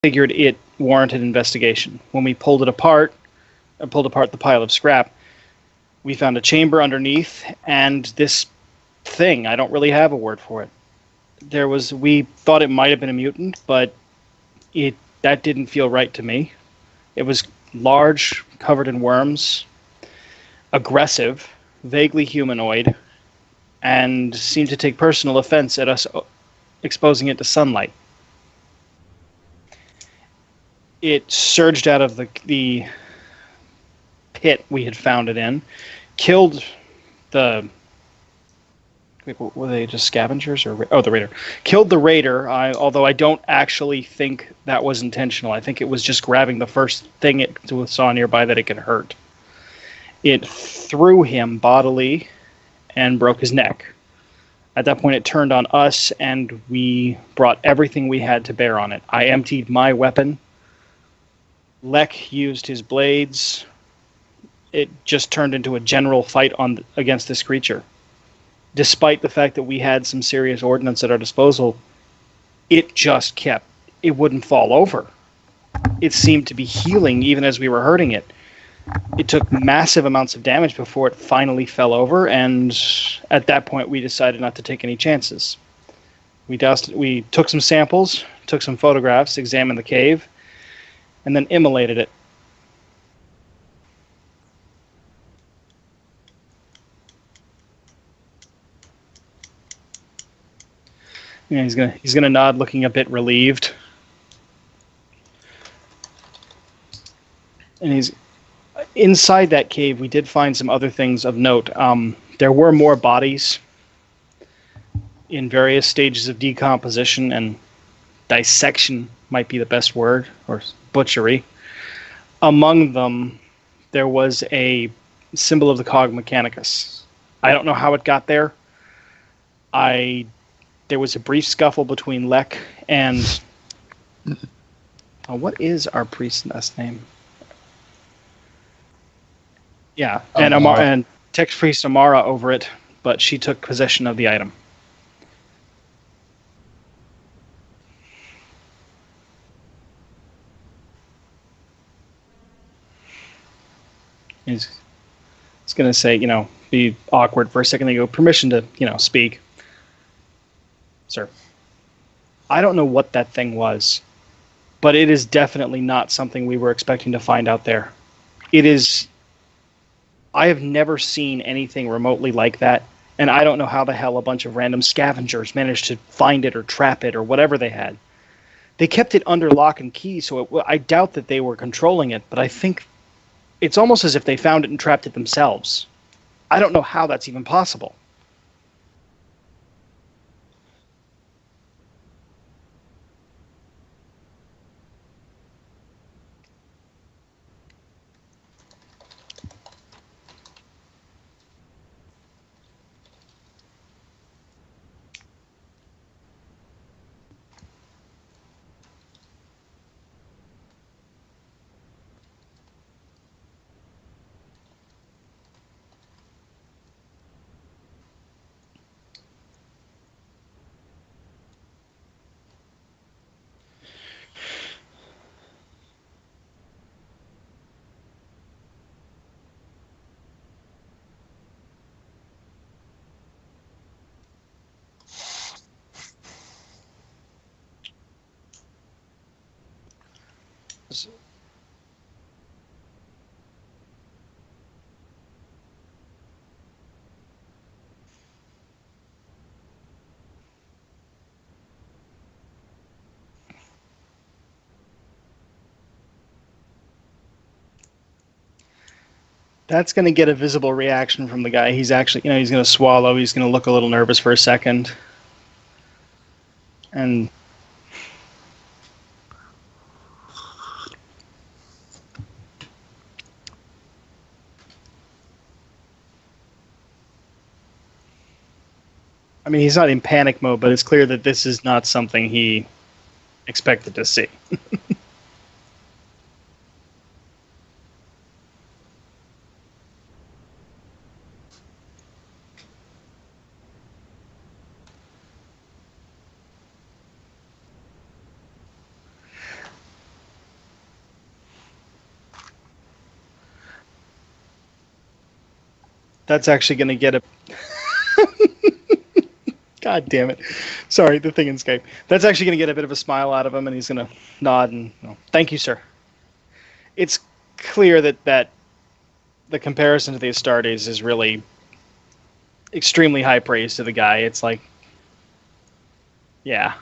figured it warranted investigation. When we pulled it apart, and pulled apart the pile of scrap, we found a chamber underneath and this thing. I don't really have a word for it. We thought it might have been a mutant, but that didn't feel right to me. It was large, covered in worms, aggressive, vaguely humanoid, and seemed to take personal offense at us exposing it to sunlight. It surged out of the pit we had found it in, killed the... Were they just scavengers? The raider. Killed the raider, although I don't actually think that was intentional. I think it was just grabbing the first thing it saw nearby that it could hurt. It threw him bodily and broke his neck. At that point, it turned on us, and we brought everything we had to bear on it. I emptied my weapon. Lek used his blades. It just turned into a general fight against this creature. Despite the fact that we had some serious ordnance at our disposal, it wouldn't fall over. It seemed to be healing even as we were hurting it. It took massive amounts of damage before it finally fell over, and at that point we decided not to take any chances. We took some samples, took some photographs, examined the cave, and then immolated it. Yeah, he's gonna nod, looking a bit relieved. And he's inside that cave. We did find some other things of note. There were more bodies in various stages of decomposition, and dissection might be the best word, or butchery. Among them, there was a symbol of the cog mechanicus. I don't know how it got there. There was a brief scuffle between Lek and... what is our priest's last name? Yeah, and Tech Priest Amara over it, but she took possession of the item. He's going to say, be awkward for a second. They go, permission to, speak. Sir, I don't know what that thing was, but it is definitely not something we were expecting to find out there. I have never seen anything remotely like that, and I don't know how the hell a bunch of random scavengers managed to find it or trap it or whatever they had. They kept it under lock and key, so I doubt that they were controlling it, but I think it's almost as if they found it and trapped it themselves. I don't know how that's even possible. That's going to get a visible reaction from the guy. He's actually, he's going to swallow. He's going to look a little nervous for a second. And I mean, he's not in panic mode, but it's clear that this is not something he expected to see. That's actually going to get a... God damn it. Sorry, the thing in Skype. That's actually going to get a bit of a smile out of him, and he's going to nod and, thank you, sir. It's clear that the comparison to the Astartes is really extremely high praise to the guy. It's like, yeah.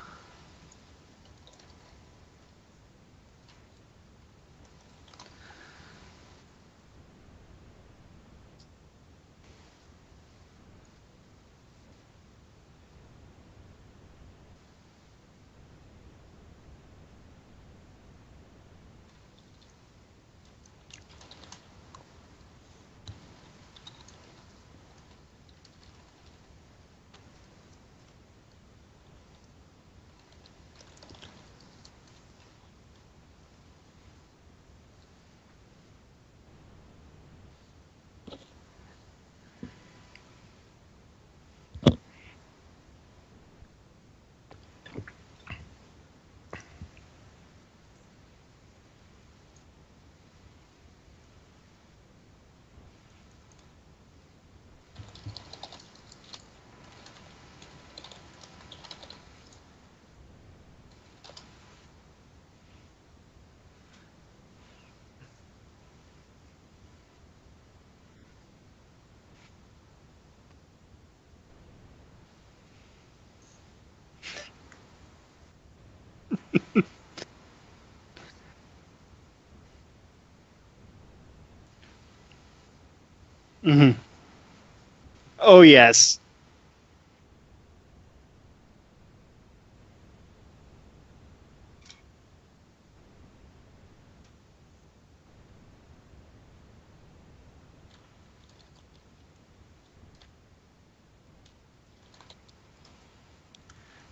Hmm. Oh, yes.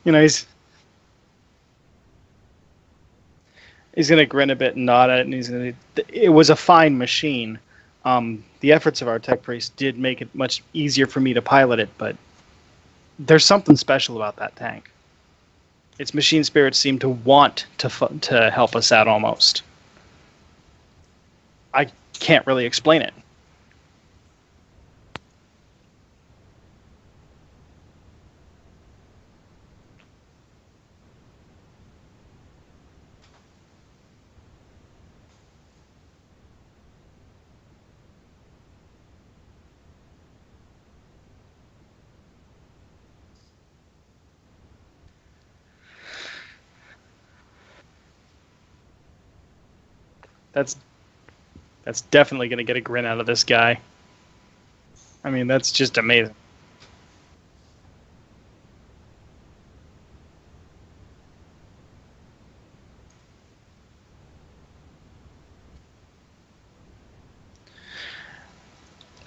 You know, he's going to grin a bit and nod at it, and he's going to... It was a fine machine. The efforts of our tech priest did make it much easier for me to pilot it, but there's something special about that tank. Its machine spirits seem to want to help us out almost. I can't really explain it. That's that's definitely going to get a grin out of this guy. I mean, that's just amazing.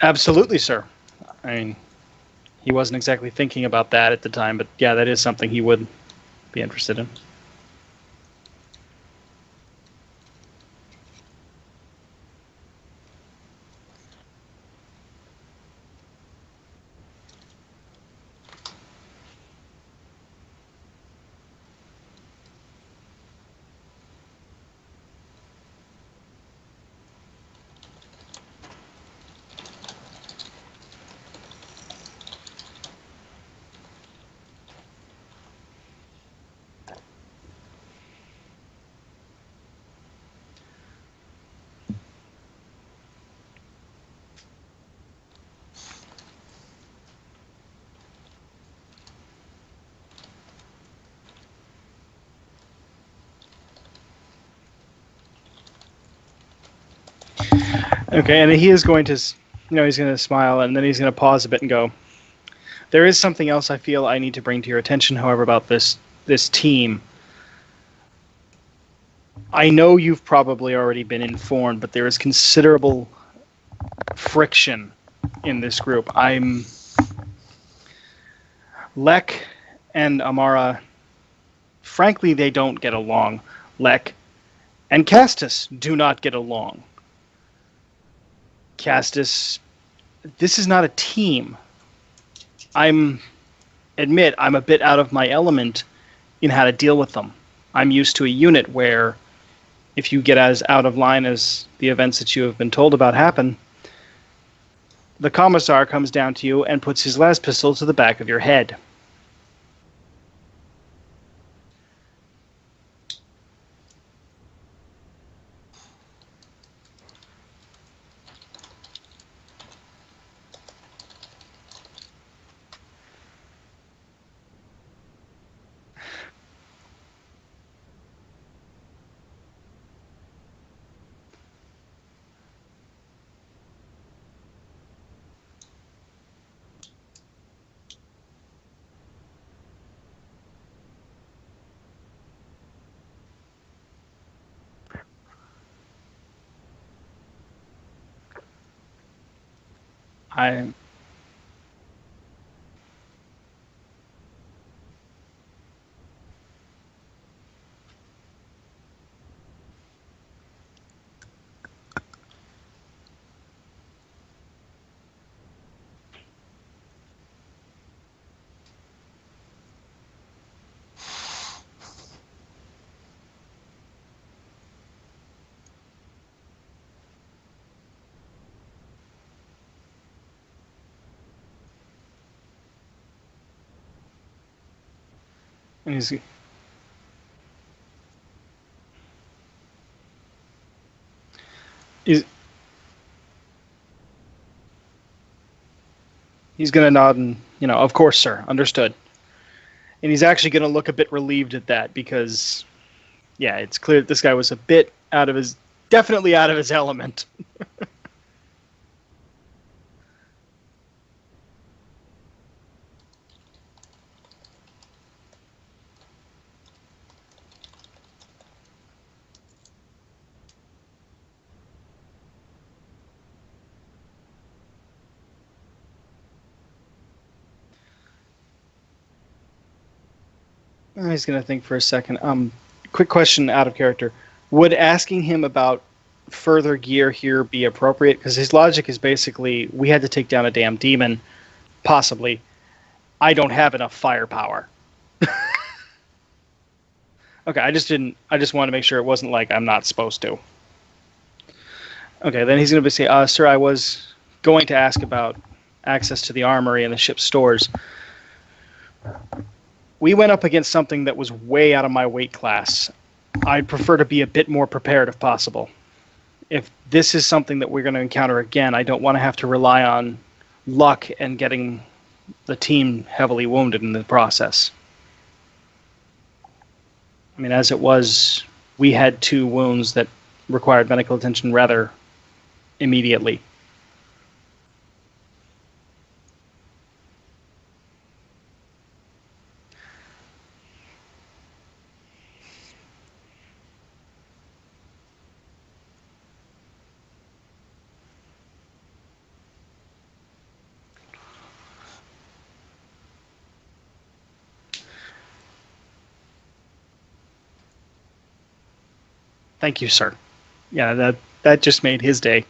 Absolutely, sir. I mean, he wasn't exactly thinking about that at the time, but yeah, that is something he would be interested in. Okay, and he is going to, he's going to smile, and then he's going to pause a bit and go, there is something else I feel I need to bring to your attention, however, about this team. I know you've probably already been informed, but there is considerable friction in this group. Lek and Amara, frankly, they don't get along. Lek and Castus do not get along. Castus, this is not a team. Admit I'm a bit out of my element in how to deal with them. I'm used to a unit where if you get as out of line as the events that you have been told about happen, The commissar comes down to you and puts his las pistol to the back of your head. I and he's he's gonna nod and of course, sir, understood. And he's actually gonna look a bit relieved at that because yeah, it's clear that this guy was a bit definitely out of his element. He's gonna think for a second. Quick question out of character: would asking him about further gear here be appropriate? Because his logic is basically, we had to take down a damn demon, possibly. I don't have enough firepower. Okay, I just didn't. I just wanted to make sure it wasn't like I'm not supposed to. Okay, then he's going to say, "Sir, I was going to ask about access to the armory and the ship's stores. We went up against something that was way out of my weight class. I'd prefer to be a bit more prepared if possible. If this is something that we're going to encounter again, I don't want to have to rely on luck and getting the team heavily wounded in the process. I mean, as it was, we had 2 wounds that required medical attention rather immediately." Thank you, sir. Yeah, that just made his day.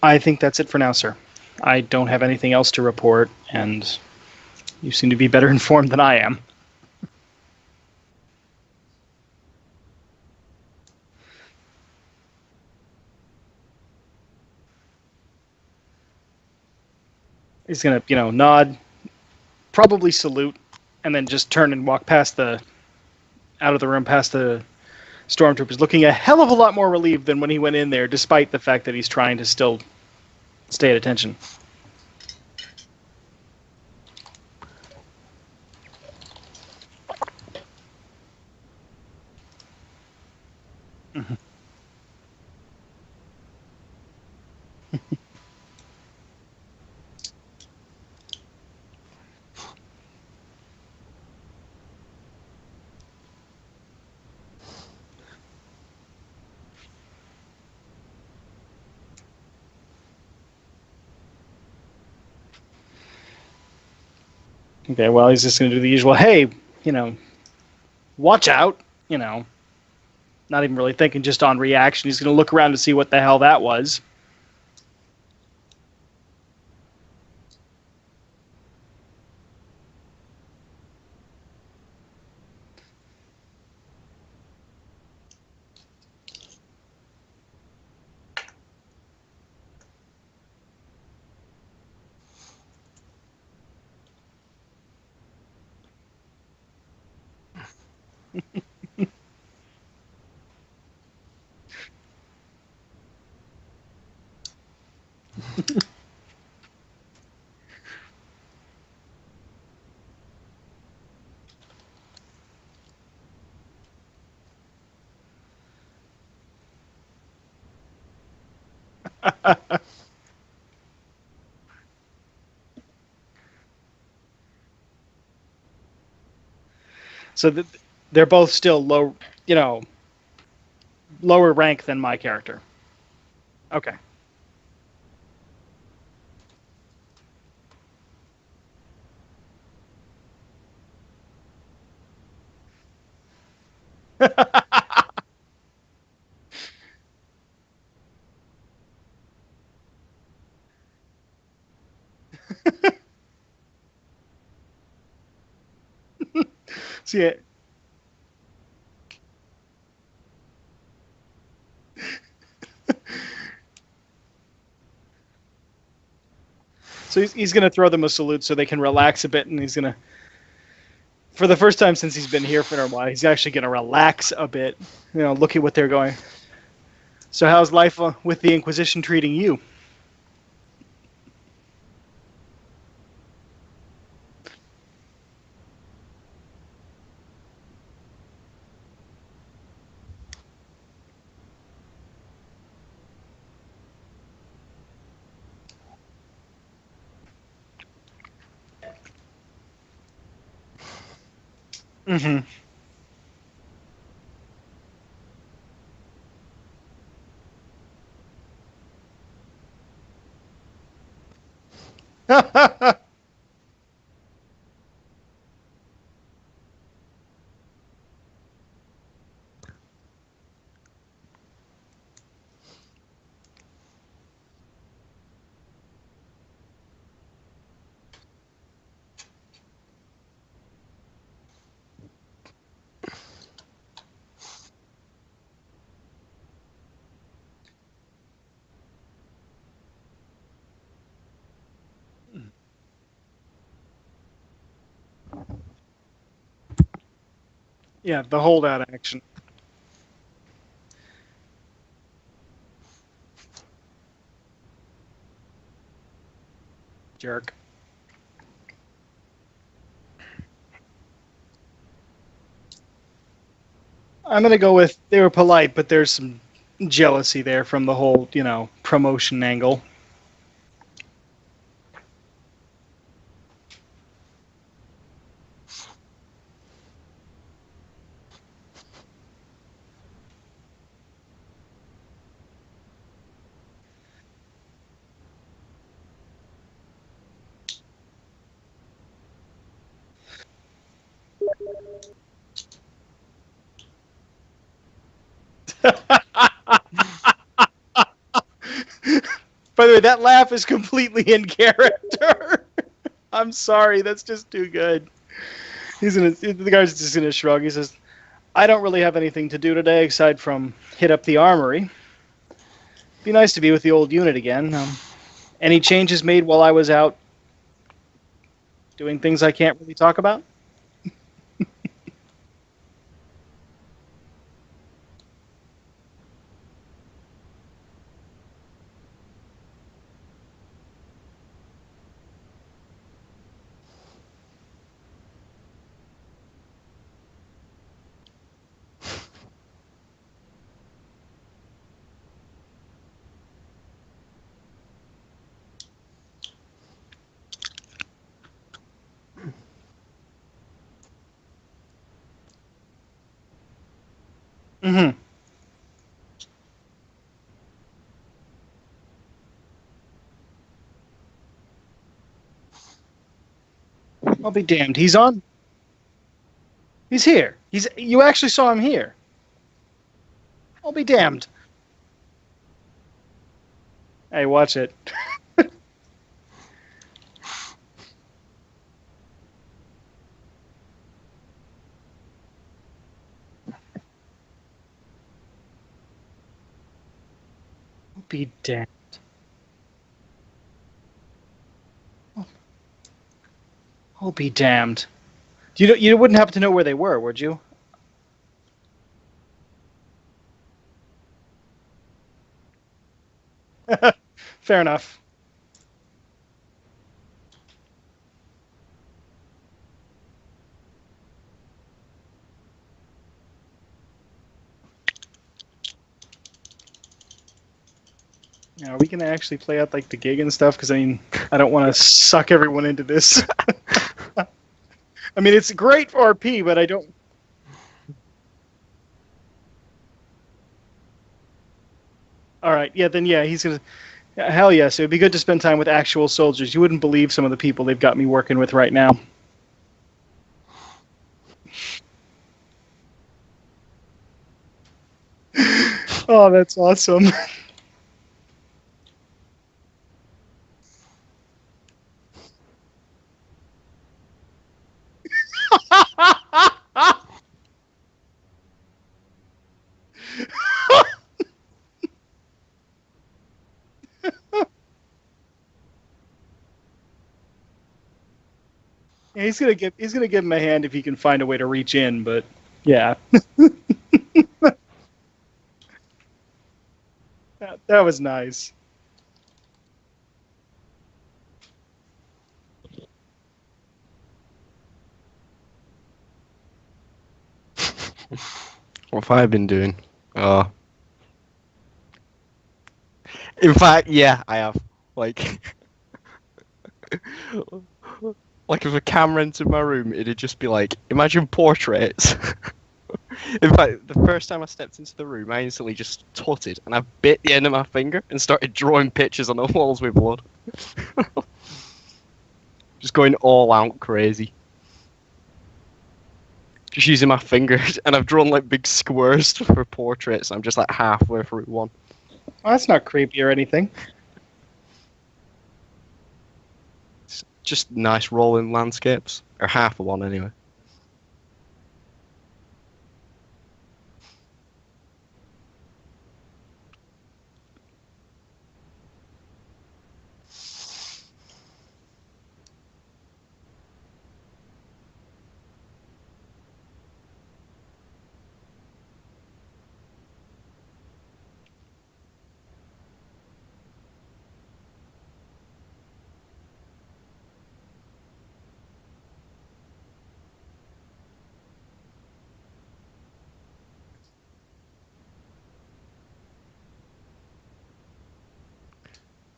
I think that's it for now, sir. I don't have anything else to report, and you seem to be better informed than I am. He's gonna, nod, probably salute, and then just turn and walk out of the room past the stormtroopers, looking a hell of a lot more relieved than when he went in there, despite the fact that he's trying to still stay at attention. Okay, well, he's just going to do the usual, hey, you know, watch out, not even really thinking, just on reaction. He's going to look around to see what the hell that was. So they're both still low, you know, lower rank than my character. Okay. So yeah, so he's gonna throw them a salute so they can relax a bit, and he's gonna, for the first time since he's been here for a while, he's actually gonna relax a bit. You know, look at what they're going. So how's life with the Inquisition treating you? Mm-hmm. Yeah, the holdout action. Jerk. I'm gonna go with they were polite, but there's some jealousy there from the whole, promotion angle. By the way, that laugh is completely in character. I'm sorry, that's just too good. The guy's just gonna shrug. He says, "I don't really have anything to do today aside from hit up the armory. Be nice to be with the old unit again. Any changes made while I was out doing things I can't really talk about?" Mm-hmm. I'll be damned. He's on. He's here. You actually saw him here. I'll be damned. Hey, watch it. I'll be damned. I'll be damned. You wouldn't happen to know where they were, would you? Fair enough. Yeah, are we gonna actually play out like the gig and stuff? Because I mean, I don't want to suck everyone into this. I mean, it's great for RP, but I don't. All right, yeah, then yeah, he's gonna. Yeah, hell yes, it would be good to spend time with actual soldiers. You wouldn't believe some of the people they've got me working with right now. Oh, that's awesome. Yeah, he's gonna give him a hand if he can find a way to reach in, but yeah, that was nice. What have I been doing? Uh, in fact, yeah, I have. Like, like if a camera entered my room, it'd just be like, imagine portraits. In fact, the first time I stepped into the room, I instantly just tutted and I bit the end of my finger and started drawing pictures on the walls with blood. Just going all out crazy. Just using my fingers, and I've drawn like big squares for portraits. I'm just like halfway through one. Well, that's not creepy or anything. Just nice rolling landscapes, or half of one anyway.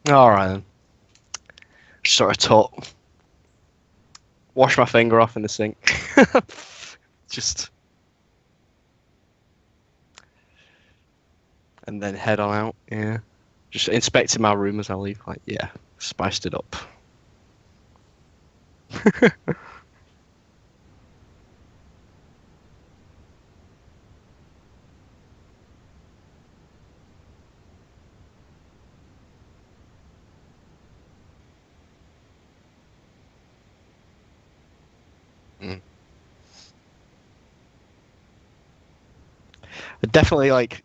All right then. Just sort of tut. Wash my finger off in the sink. Just and then head on out. Yeah. Just inspecting my room as I leave. Like, yeah, spiced it up. Mm. I definitely like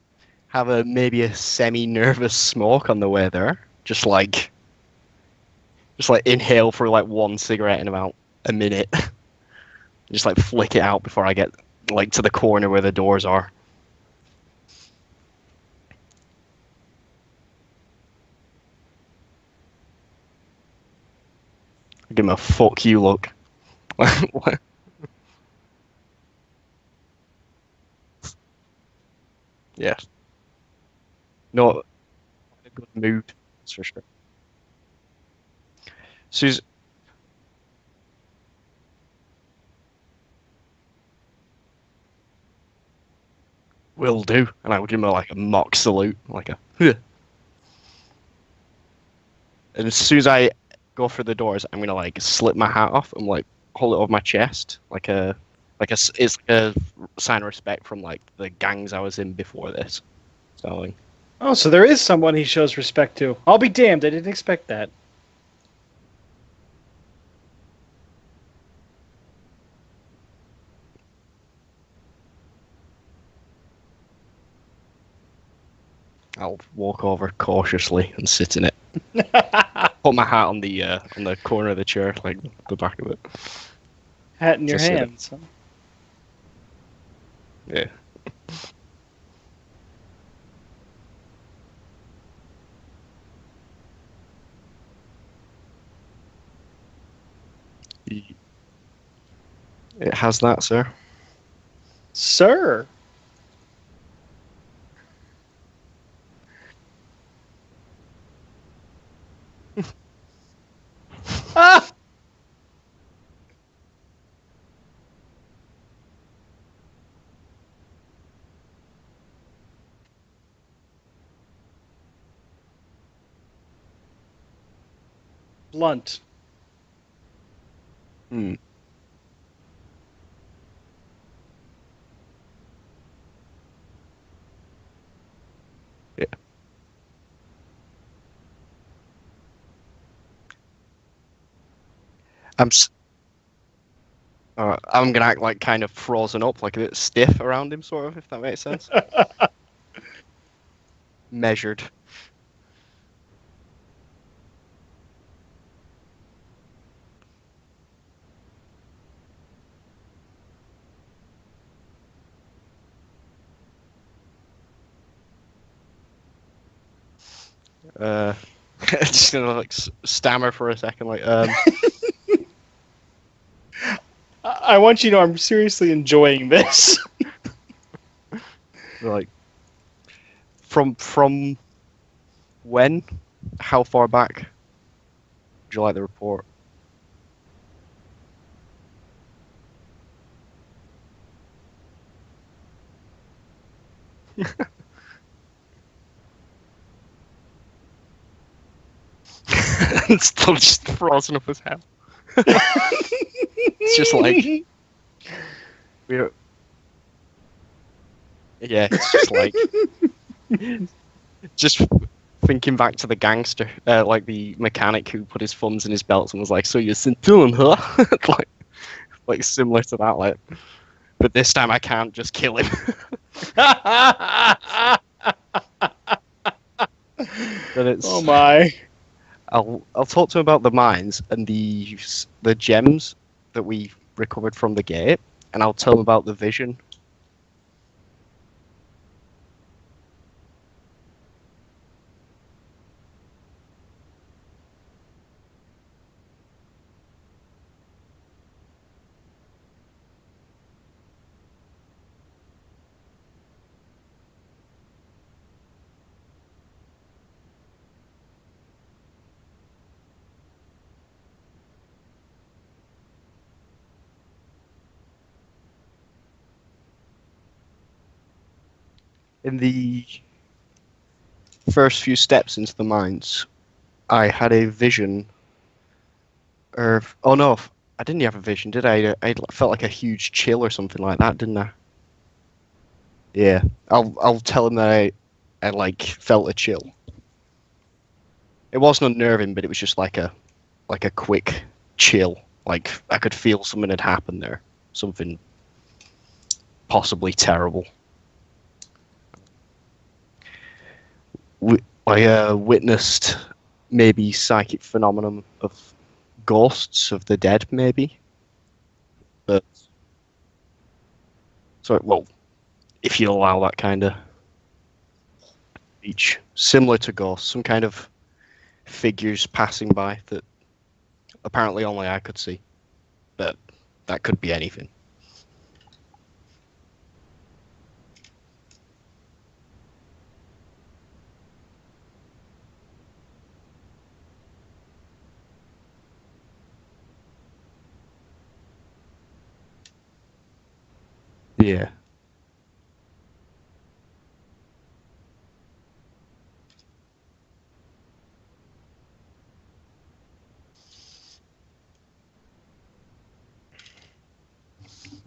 have a maybe a semi-nervous smoke on the way there. Just like inhale for like one cigarette in about a minute. Just like flick it out before I get like to the corner where the doors are. Give him a fuck you look. Yeah, not a good mood. That's for sure. Susan will do, and I would give him like a mock salute, like a. "Huh." And as soon as I go for the doors, I'm gonna like slip my hat off and like hold it over my chest, it's like a sign of respect from like the gangs I was in before this. So like, Oh, so there is someone he shows respect to. I'll be damned. I didn't expect that. I'll walk over cautiously and sit in it. Put my hat on the corner of the chair, like the back of it. Hat in your Just sit it. hands. Yeah. It has that, sir. Sir. Ah! Blunt. Hmm. Yeah. I'm gonna act like kind of frozen up, like a bit stiff around him, sort of, if that makes sense. Measured. Uh, just gonna like stammer for a second, like I want you to know I'm seriously enjoying this. like from when? How far back? Would you like the report? It's still just frozen up as hell. It's just like we're. Yeah, it's just like just thinking back to the gangster, like the mechanic who put his thumbs in his belts and was like, "So you're Centurion, huh?" like similar to that, like. But this time I can't just kill him. But it's. Oh my. I'll talk to him about the mines and the gems that we recovered from the gate, and I'll tell him about the vision. In the first few steps into the mines, I had a vision. Or oh no, I didn't have a vision, did I? I felt like a huge chill or something like that, didn't I? Yeah, I'll tell him that I like felt a chill. It wasn't unnerving, but it was just like a quick chill. Like I could feel something had happened there, something possibly terrible. I witnessed maybe psychic phenomenon of ghosts of the dead, maybe. But so well, if you allow that kind of speech, similar to ghosts, some kind of figures passing by that apparently only I could see, but that could be anything. Yeah,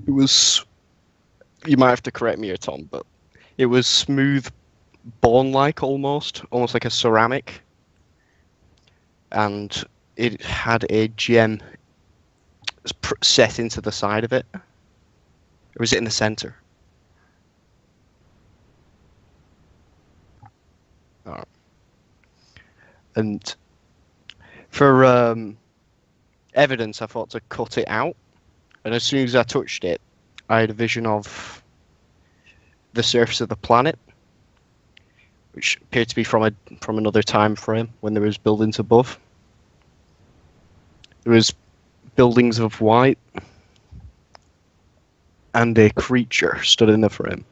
it was. You might have to correct me here, Tom, but it was smooth, bone-like almost like a ceramic, and it had a gem set into the side of it. Or was it in the center? Oh. And for evidence, I thought to cut it out, and as soon as I touched it, I had a vision of the surface of the planet, which appeared to be from another time frame when there was buildings above. There was buildings of white, and a creature stood in the frame,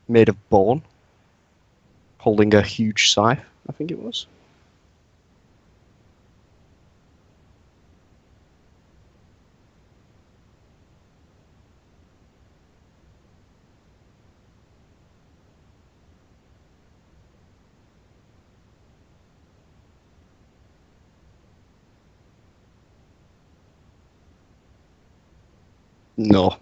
made of bone, holding a huge scythe, I think it was. No.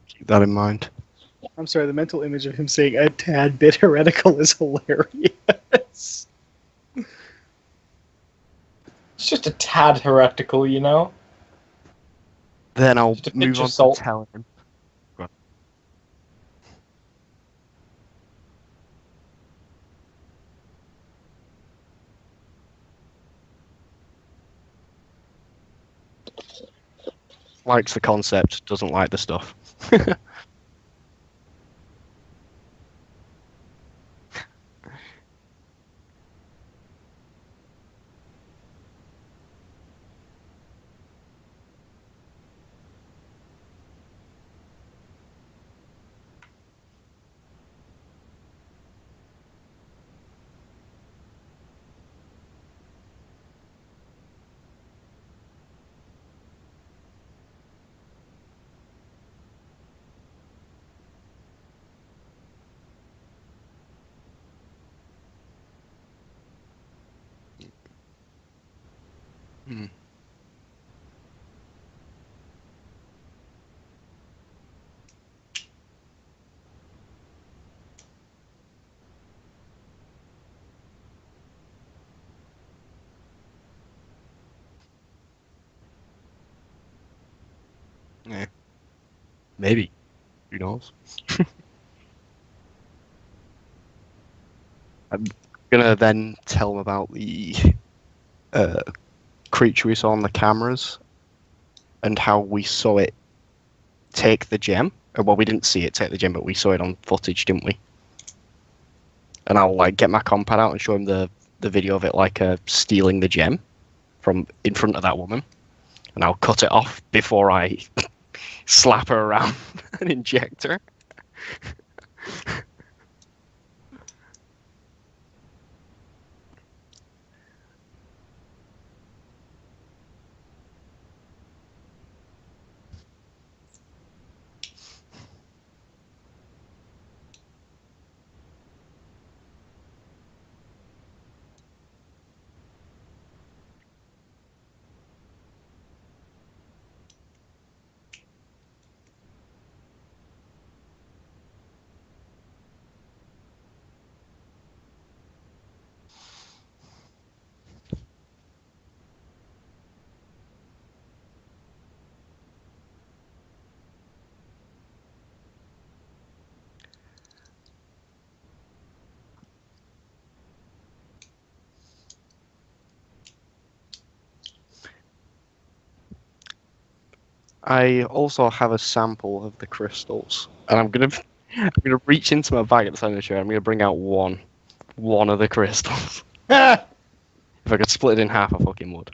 Keep that in mind. I'm sorry, the mental image of him saying a tad bit heretical is hilarious. It's just a tad heretical, you know? Then I'll Just a move pinch on of to salt. telling him. Likes the concept, doesn't like the stuff. Hmm. Yeah. Maybe. Who knows? I'm gonna then tell him about the uh, creature we saw on the cameras and how we saw it take the gem. Well, we didn't see it take the gem, but we saw it on footage, didn't we? And I'll like get my compad out and show him the video of it like stealing the gem from in front of that woman, and I'll cut it off before I slap her around and inject her. I also have a sample of the crystals, and I'm gonna reach into my bag at the side of the chair. I'm gonna bring out one of the crystals. If I could split it in half, I fucking would.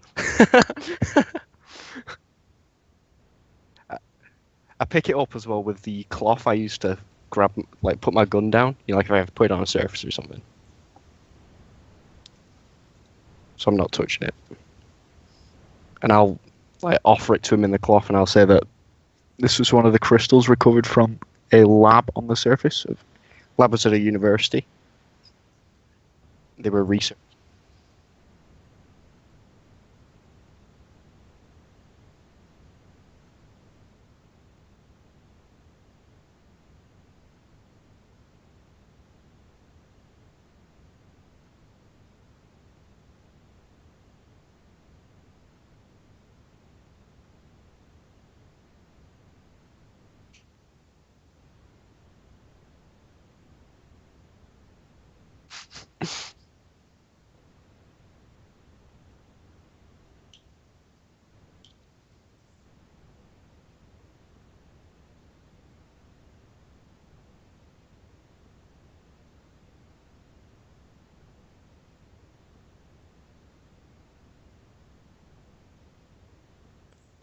I pick it up as well with the cloth I used to grab, like put my gun down. You know, like if I have to put it on a surface or something. So I'm not touching it. And I'll like offer it to him in the cloth, and I'll say that This was one of the crystals recovered from a lab on the surface. Lab was at a university. They were research.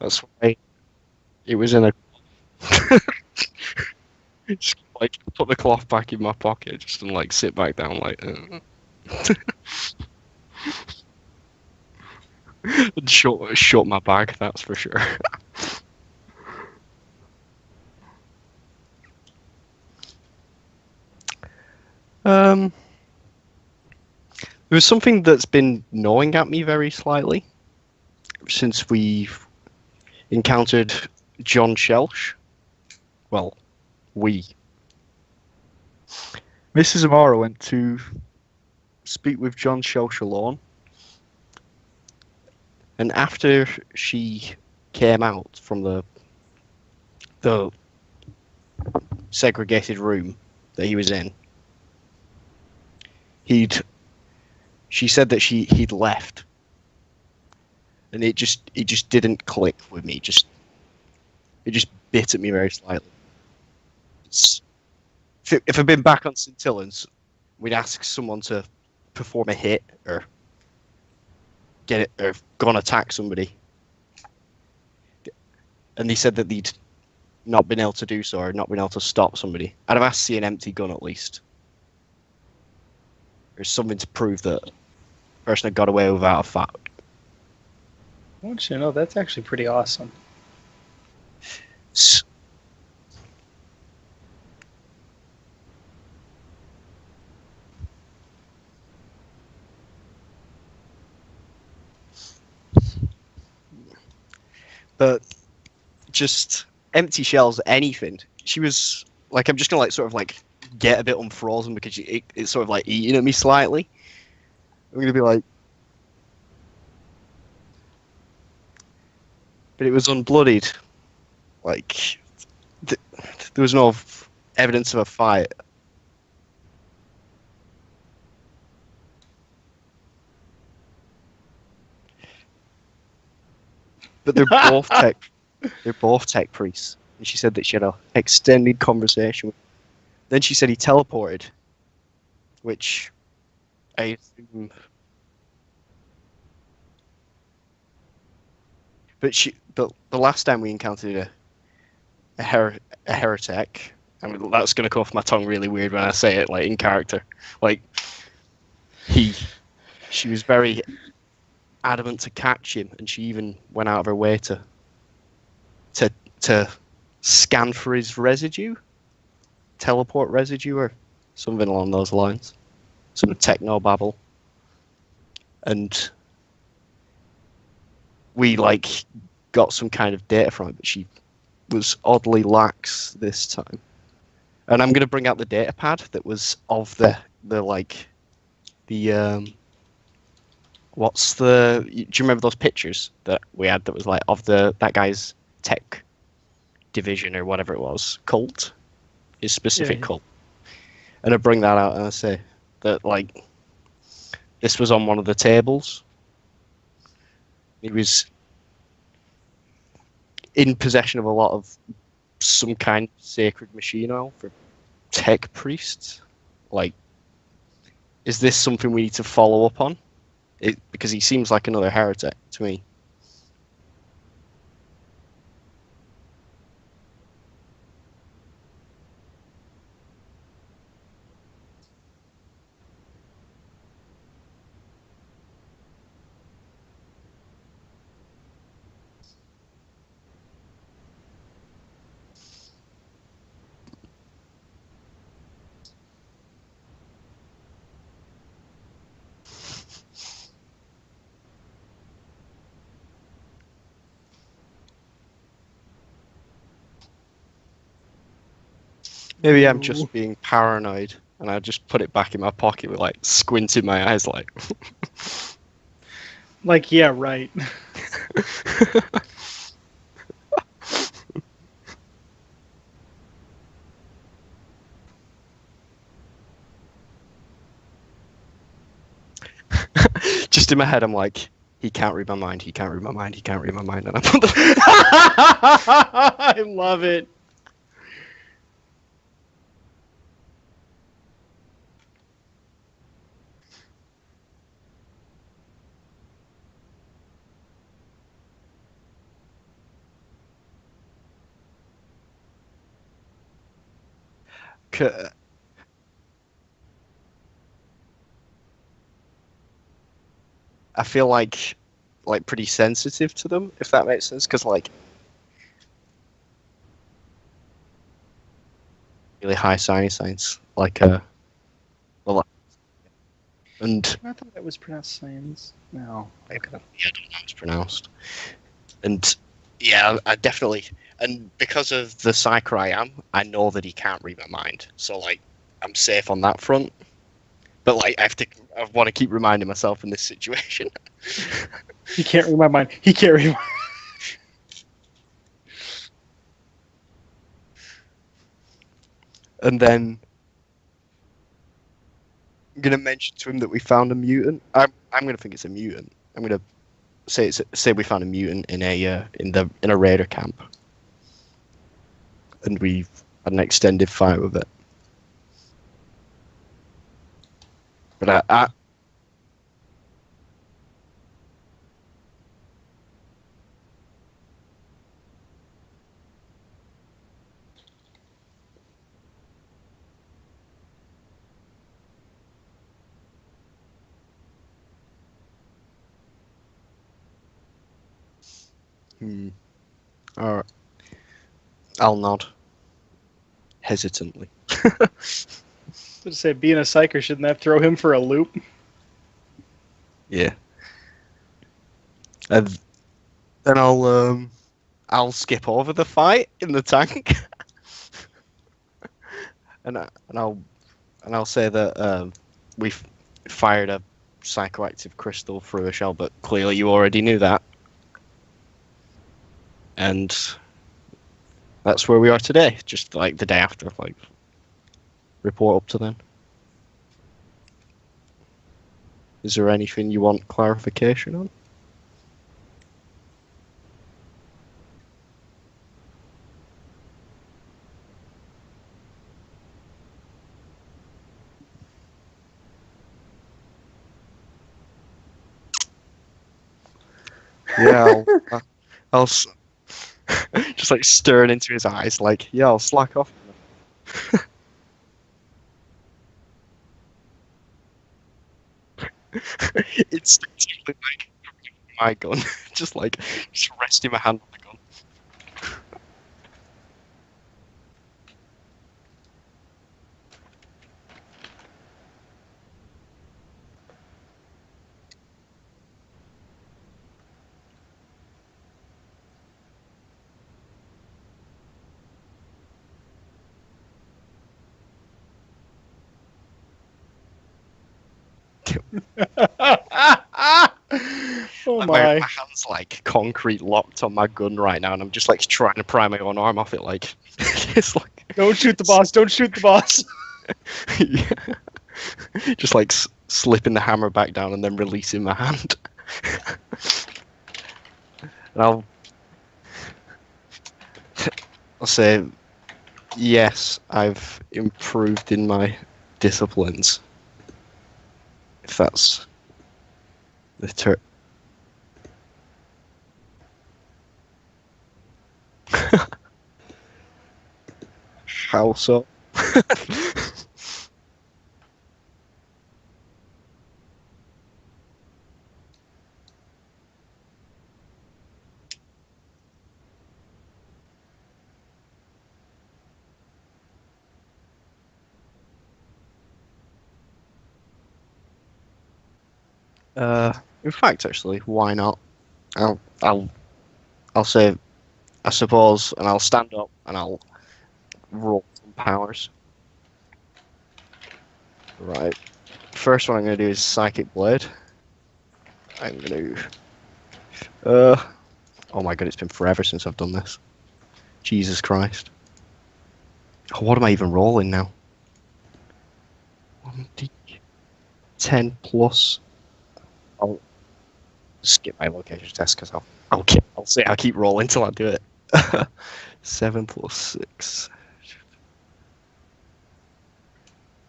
That's why it was in a. Just like put the cloth back in my pocket, just and like sit back down, like. And shut my bag. That's for sure. There was something that's been gnawing at me very slightly since we've encountered John Shelsh. Well, we. Mrs. Amara went to speak with John Shelsh alone, and after she came out from the segregated room that he was in, she said that he'd left, and it just didn't click with me. It just bit at me very slightly. If I'd been back on St. Tillans, we'd ask someone to perform a hit or get it or go and attack somebody, and they said that they'd not been able to do so or not been able to stop somebody. I'd have asked to see an empty gun at least. There's something to prove that the person had got away without a fight. I want you to know that's actually pretty awesome. But just empty shells, anything. She was like, I'm just gonna like sort of like get a bit unfrozen because it's sort of like eating at me slightly. I'm gonna be like, but it was unbloodied. Like there was no evidence of a fight. But they're both tech. They're both tech priests. And she said that she had an extended conversation. Then she said he teleported, which I assume. But the last time we encountered a heretic, I mean, that's going to come off my tongue really weird when I say it, like in character. Like she was very adamant to catch him, and she even went out of her way to scan for his residue, teleport residue, or something along those lines. Some techno babble, and we like got some kind of data from it, but she was oddly lax this time. And I'm going to bring out the data pad that was of the like the what's the, do you remember those pictures that we had that was like of that guy's tech division or whatever it was, cult, his specific cult. And I bring that out and I say that like this was on one of the tables. He was in possession of a lot of some kind of sacred machine oil for tech priests. Like, is this something we need to follow up on? Because he seems like another heretic to me. Maybe I'm just being paranoid, and I just put it back in my pocket with like squinting my eyes, like. Like, yeah, right. Just in my head, I'm like, he can't read my mind. He can't read my mind. He can't read my mind. And I put the. I love it. I feel like pretty sensitive to them, if that makes sense, because like really high science, like well, and I thought that was pronounced science. No. yeah, I don't know how it's pronounced, and yeah, I definitely, and because of the psyker I am, I know that he can't read my mind, so like I'm safe on that front. But like I want to keep reminding myself in this situation. He can't read my mind. He can't read my And then I'm gonna mention to him that we found a mutant. I'm gonna think it's a mutant. I'm gonna say we found a mutant in a in a raider camp, and we've had an extended fight with it. But I all right, I'll nod hesitantly. to say being a psyker, shouldn't that throw him for a loop? Yeah. And then I'll skip over the fight in the tank, and I'll say that we've fired a psychoactive crystal through a shell, but clearly you already knew that, and that's where we are today. Just like the day after, like report up to then. Is there anything you want clarification on? Yeah, I'll just like staring into his eyes, like, yeah, I'll slack off. Instinctively, like, my gun, just resting my hand on the gun. Oh Like, my. my hand's like concrete locked on my gun right now, and I'm just like trying to pry my own arm off it. Like it's like Don't shoot the boss. Don't shoot the boss. yeah. Just like slipping the hammer back down and then releasing my hand. And I'll say yes, I've improved in my disciplines. If that's the term. How so? In fact, actually, why not? I'll, I'll, I'll say, I suppose, and I'll stand up and I'll roll some powers. Right. First one I'm going to do is Psychic Blade. I'm going to... Oh my god, it's been forever since I've done this. Jesus Christ. Oh, what am I even rolling now? 10 plus... I'll skip my location test because I'll keep rolling till I do it. 7 plus 6.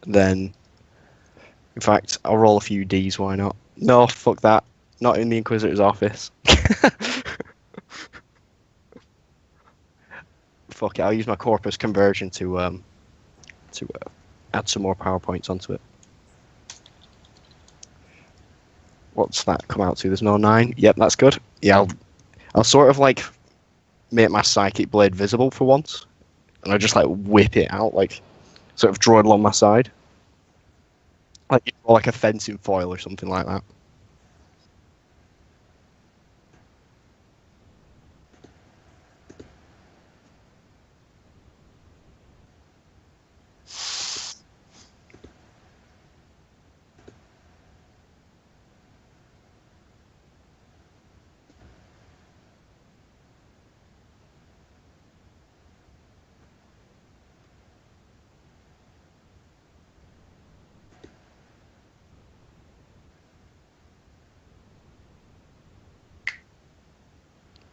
Then, in fact, I'll roll a few Ds, why not? No, fuck that. Not in the Inquisitor's office. Fuck it, I'll use my Corpus conversion to add some more power points onto it. What's that come out to? There's no 9. Yep, that's good. Yeah, I'll sort of like make my Psychic Blade visible for once, and I'll just like whip it out, like sort of draw it along my side, like a fencing foil or something like that.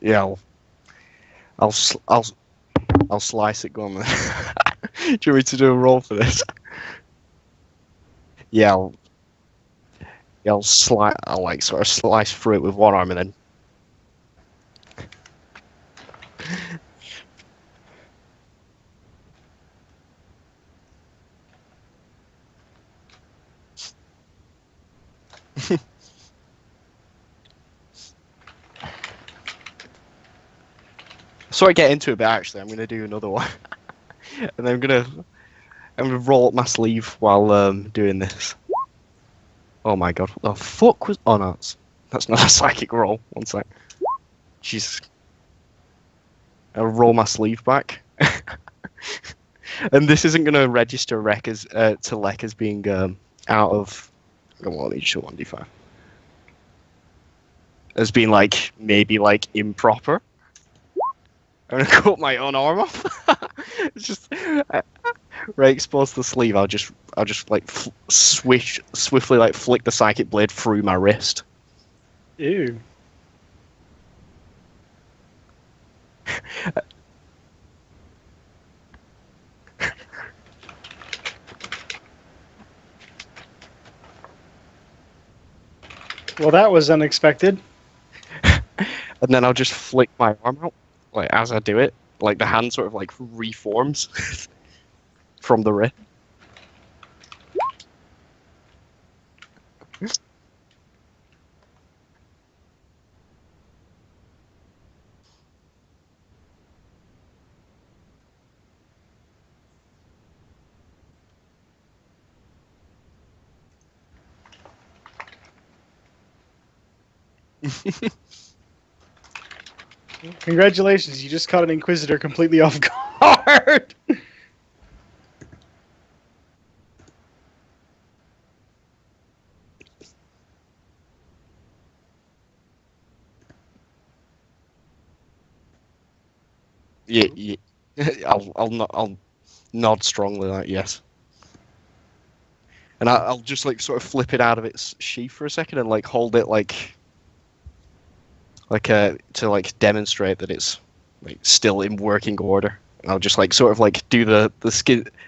Yeah, I'll slice it. Go on then. Do you want me to do a roll for this? Yeah, I'll like sort of slice through it with one arm and then. So I get into it, but actually I'm gonna do another one, and then I'm gonna roll up my sleeve while doing this. Oh my god, what the fuck was? Oh no, that's not a psychic roll. One sec. Jesus. I'll roll my sleeve back. And this isn't going to register to Lek as being out of... Well, each 1d5. As being like, maybe like improper. I'm going to cut my own arm off. It's just... right, expose the sleeve, I'll just like swiftly like flick the Psychic Blade through my wrist. Ew. Well, that was unexpected. And then I'll just flick my arm out, like as I do it, like the hand sort of like reforms from the wrist. Congratulations, you just caught an Inquisitor completely off guard. Yeah. I'll nod strongly like yes. And I'll just like sort of flip it out of its sheath for a second and like hold it like to like demonstrate that it's like still in working order. And I'll just like sort of like do the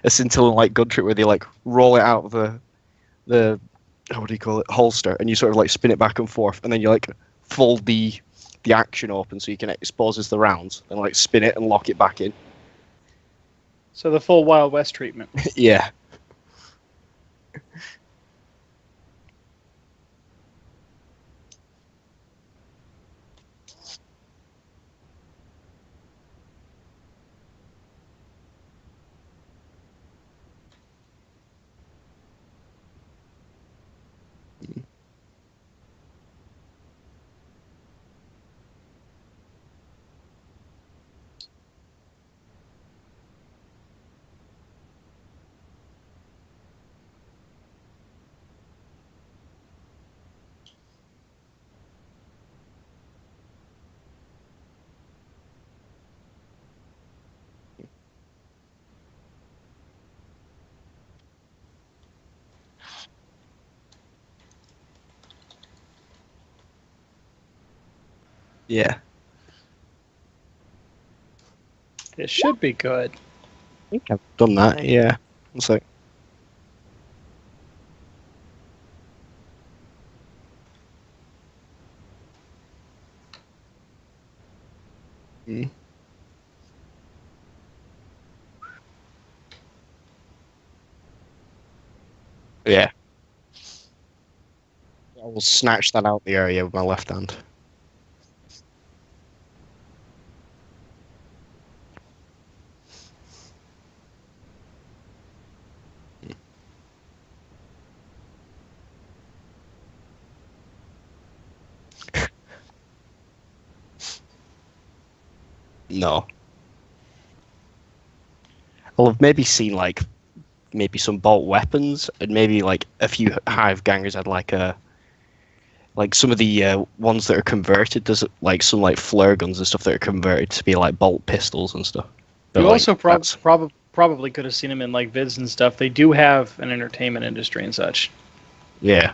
a scintillant like gun trick where they like roll it out of the what do you call it, holster, and you sort of like spin it back and forth, and then you like fold the action open so you can expose the rounds and like spin it and lock it back in. So the full Wild West treatment. Yeah. Yeah. This should be good. I think I've done that, yeah. It's like, mm. Yeah. I will snatch that out the area with my left hand. No. I'll have maybe seen like maybe some bolt weapons and maybe like a few hive gangers had like some of the ones that are converted. There's like some like flare guns and stuff that are converted to be like bolt pistols and stuff. But, You like, also that's- probably could have seen them in like vids and stuff. They do have an entertainment industry and such. yeah.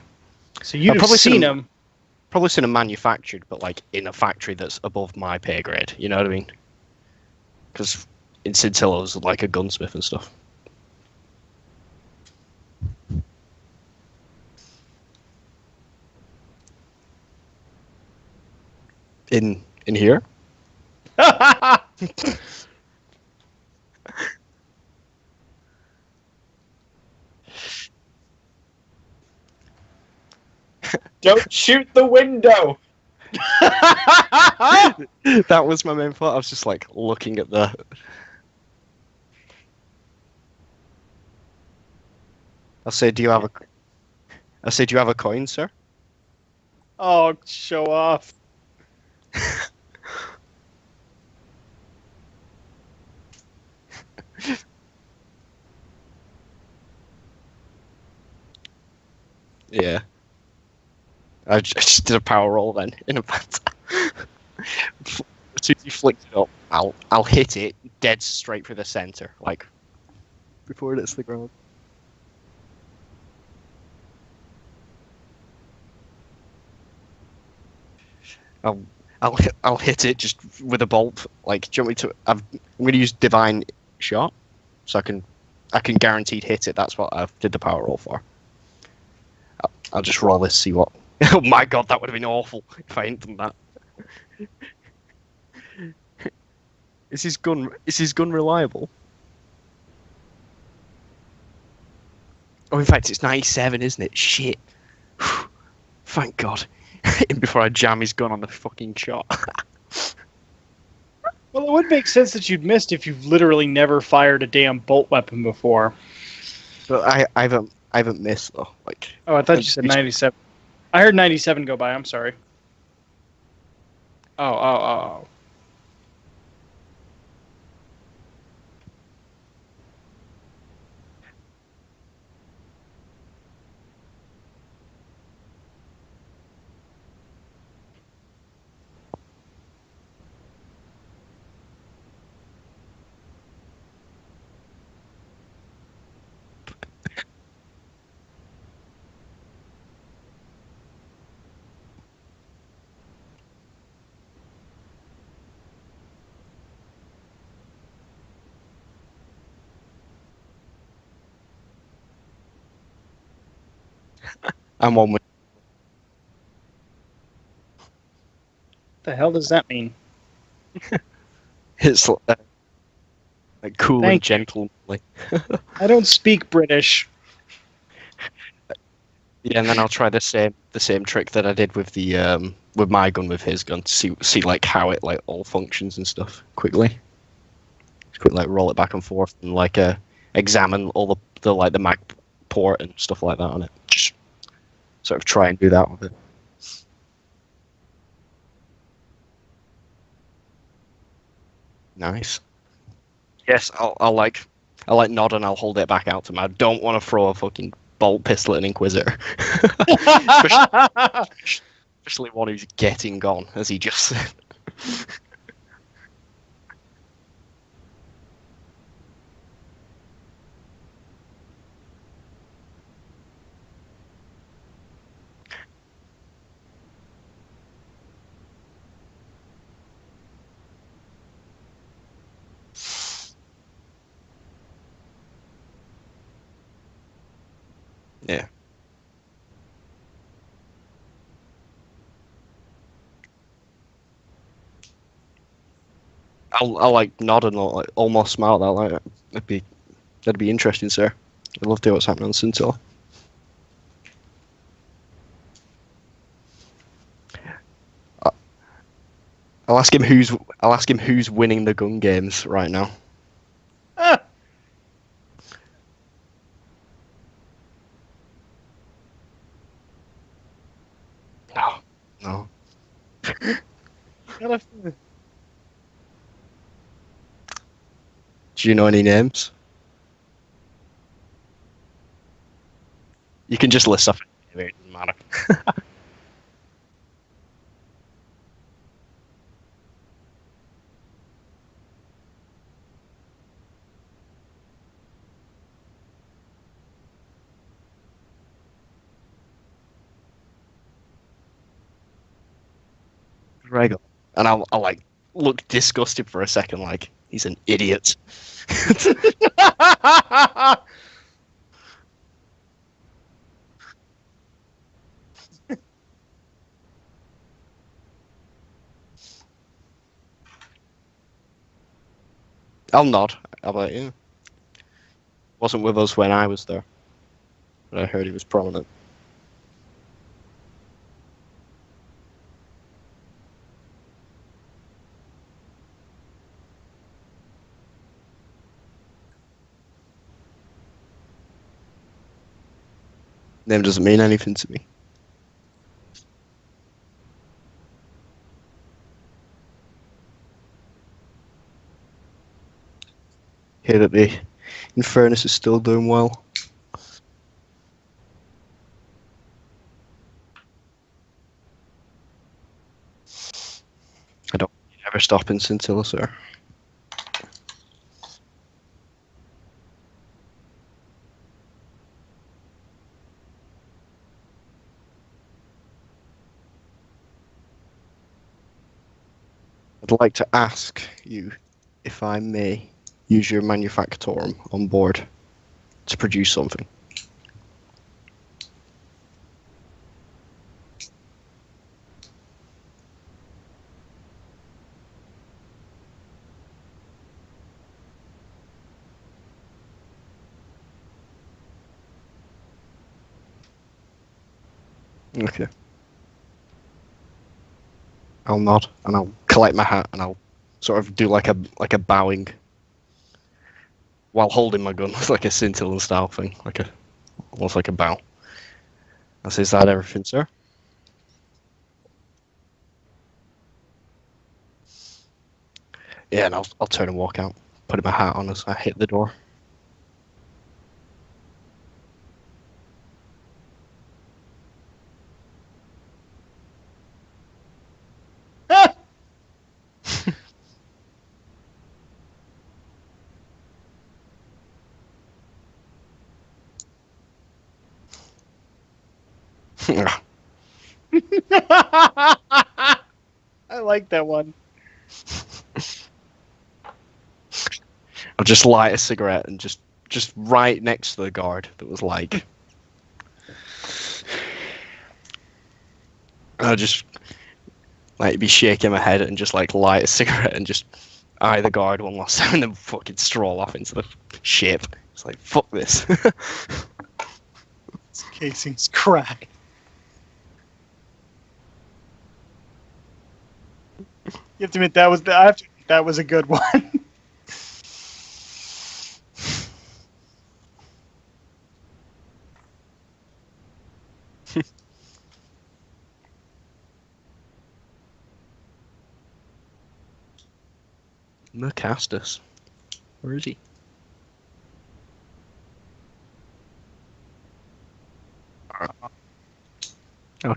So you'd I've have probably seen seen them. Probably seen them manufactured, but like in a factory that's above my pay grade. You know what I mean? Because in Scintilla was like a gunsmith and stuff. In here, Don't shoot the window! that was my main thought. I was just like looking at the. I say, do you have a? I say, do you have a coin, sir? Oh, show off. Yeah. I just did a power roll then in a bat. As soon as you flicked it up, I'll hit it dead straight through the center, like before it hits the ground. I'll I'll hit it just with a bolt. Like, do you want me to? I'm going to use divine shot, so I can guaranteed hit it. That's what I did the power roll for. I'll just roll this, see what. Oh my god, that would have been awful if I hadn't done that. Is his gun reliable? Oh, in fact, it's 97, isn't it? Shit. Thank God. Before I jam his gun on the fucking shot. Well, it would make sense that you'd missed if you've literally never fired a damn bolt weapon before. But I haven't missed though. Like, Oh, I thought you said 97. I heard 97 go by. I'm sorry. Oh. I'm on with The hell does that mean? it's like cool and Thank gentle. Like, I don't speak British. yeah, and then I'll try the same trick that I did with my gun with his gun to see like how it like all functions and stuff quickly. Just quickly like roll it back and forth and like examine all the like the mag port and stuff like that on it. Just sort of try and do that with it. Nice. Yes, I'll like nod and I'll hold it back out to him. I don't want to throw a fucking bolt pistol at an Inquisitor. Especially one who's getting gone, as he just said. Yeah. I'll like nod and like, almost smile at that. Like that'd be interesting, sir. I'd love to hear what's happening on Scintilla. I- I'll ask him who's winning the gun games right now. Ah, No. No. gotta- Do you know any names? You can just list off. It doesn't matter. Gregor. And I'll like look disgusted for a second, like he's an idiot. I'll nod. I'll be like, yeah. Wasn't with us when I was there, but I heard he was prominent. Name doesn't mean anything to me. Hear that the Infernus is still doing well. I don't ever stop in Scintilla, sir. I'd like to ask you if I may use your manufactorum on board to produce something. Okay. I'll nod and I'll collect my hat and I'll sort of do like a bowing while holding my gun, like a scintillant style thing, like a almost like a bow. I say, is that everything, sir? Yeah, and I'll turn and walk out, putting my hat on as I hit the door. ah, I like that one. I'll just light a cigarette and just right next to the guard that was like. I'll just like be shaking my head and just like light a cigarette and just eye the guard one last time and then fucking stroll off into the ship. It's like fuck this. This casing's cracked. You have to admit that was a good one. Mercastus. Where is he? Oh.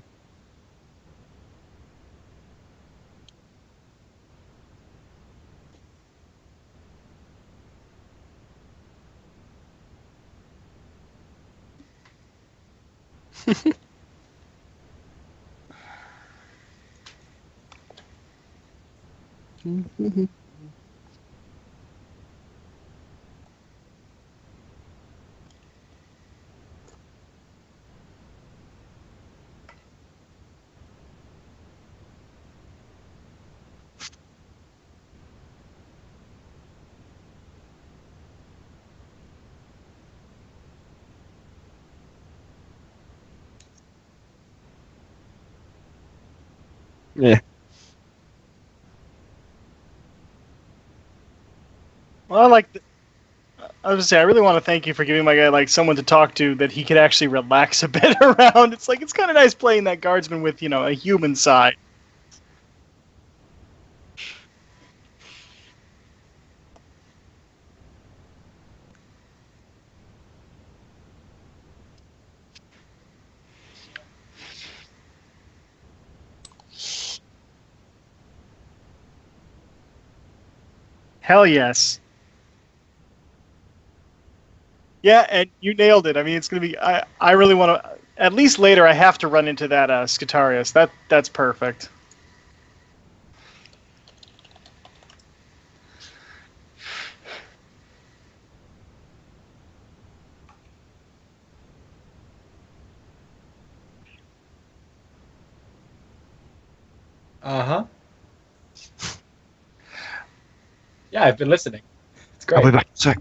Yeah. Well, I was gonna say, I really want to thank you for giving my guy like someone to talk to that he could actually relax a bit around. It's like it's kind of nice playing that guardsman with a human side. Hell yes. Yeah, and you nailed it. I mean, it's gonna be. I really want to. At least later, I have to run into that Scutarius. That's perfect. Uh-huh. Yeah, I've been listening. It's I'll be great. back in a sec.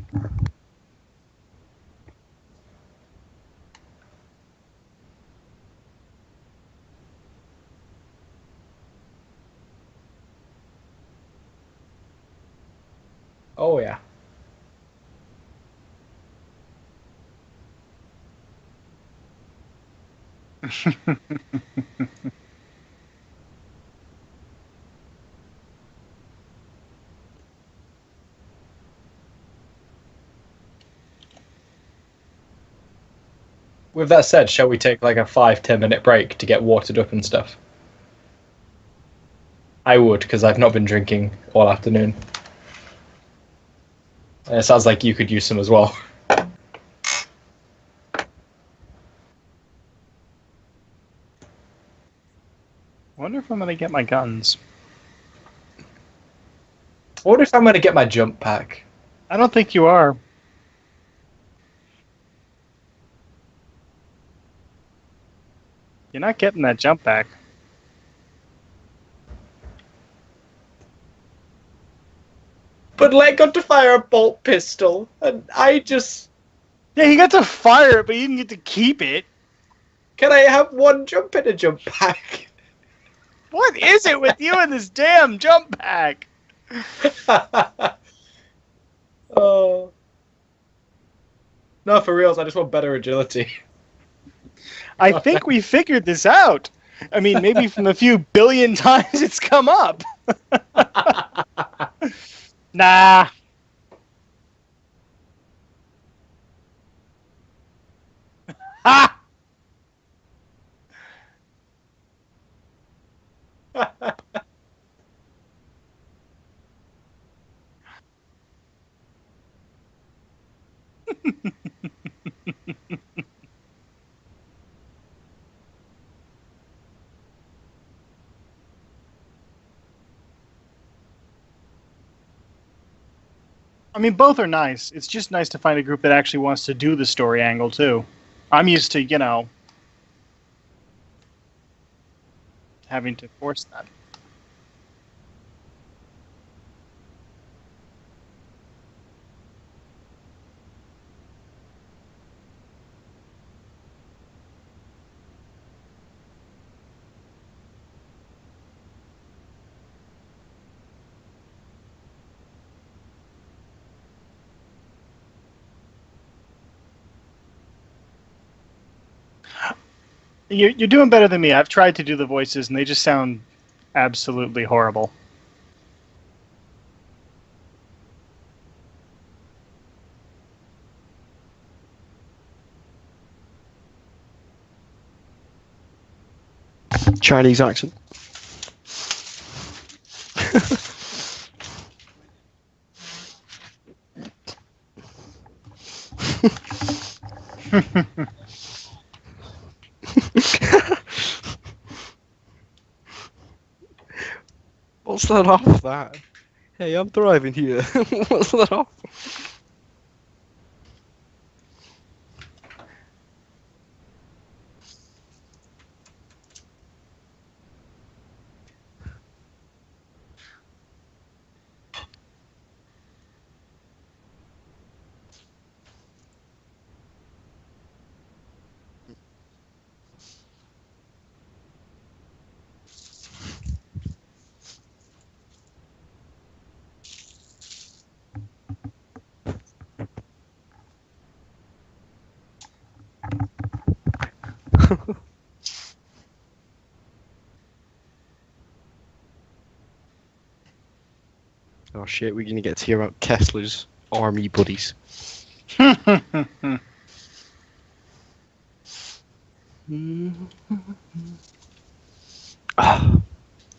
Oh yeah. With that said, shall we take like a 5-10 minute break to get watered up and stuff? I would, because I've not been drinking all afternoon. And it sounds like you could use some as well. Wonder if I'm gonna get my guns. What if I'm going to get my jump pack? I don't think you are. You're not getting that jump back. But Leg got to fire a bolt pistol, and I just... Yeah, he got to fire it, but he didn't get to keep it. Can I have one jump in a jump pack? What is it with you and this damn jump pack? Oh. No, for reals, I just want better agility. I think we figured this out. I mean, maybe from the few billion times it's come up. Nah. Ha! I mean, both are nice. It's just nice to find a group that actually wants to do the story angle, too. I'm used to, having to force that. You're doing better than me. I've tried to do the voices, and they just sound absolutely horrible. Chinese accent. What's that off that? Hey, I'm driving here. What's that off? Oh shit, we're gonna get to hear about Kessler's army buddies.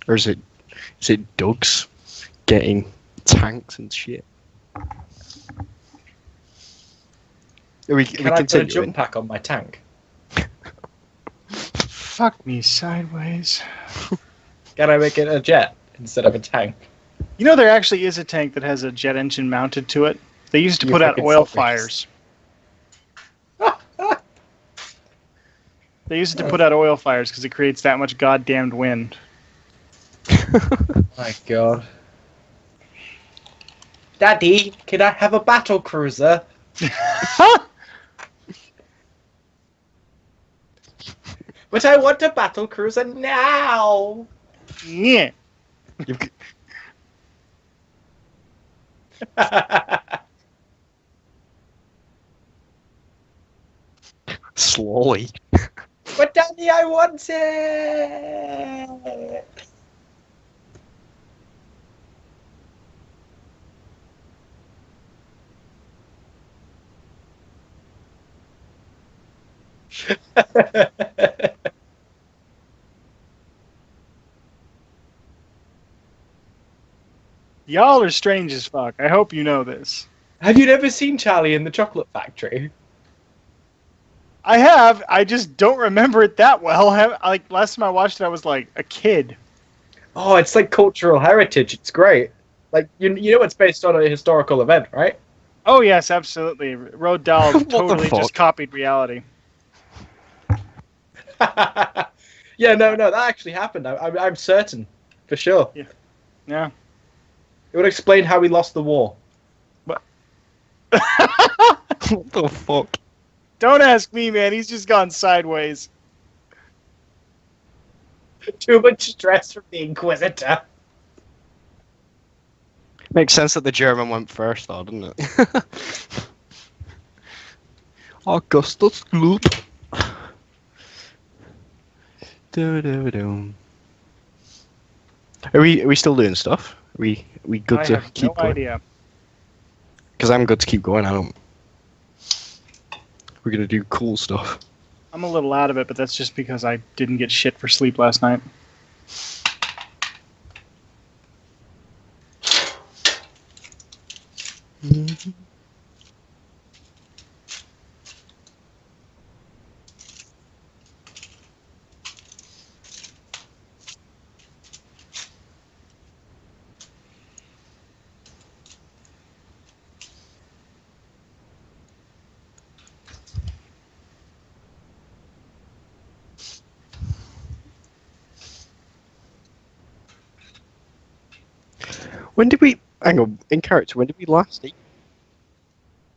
Or is it Doug's getting tanks and shit? Can I put a jump pack on my tank? Fuck me sideways. Can I make it a jet instead of a tank? You know, there actually is a tank that has a jet engine mounted to it. They used to You put out fucking oil selfish. fires. They used it to put out oil fires because it creates that much goddamned wind. My god. Daddy, can I have a battle cruiser? But I want a battle cruiser now! Yeah. Slowly. But Daddy, I want it! Y'all are strange as fuck. I hope you know this. Have you never seen Charlie in the Chocolate Factory? I have. I just don't remember it that well. Like last time I watched it, I was like a kid. Oh, it's like cultural heritage. It's great. Like you know, it's based on a historical event, right? Oh yes, absolutely. Roald Dahl What the totally fuck? just copied reality. Yeah, no, that actually happened. I'm certain, for sure. Yeah. It would explain how we lost the war. What the fuck? Don't ask me, man. He's just gone sideways. Too much stress from the Inquisitor. Makes sense that the German went first, though, doesn't it? Augustus Gloop. Are we still doing stuff? Are we good I to have keep no going? idea. Because I'm good to keep going. I don't. We're gonna do cool stuff. I'm a little out of it, but that's just because I didn't get shit for sleep last night. When did we? Hang on, in character. When did we last eat?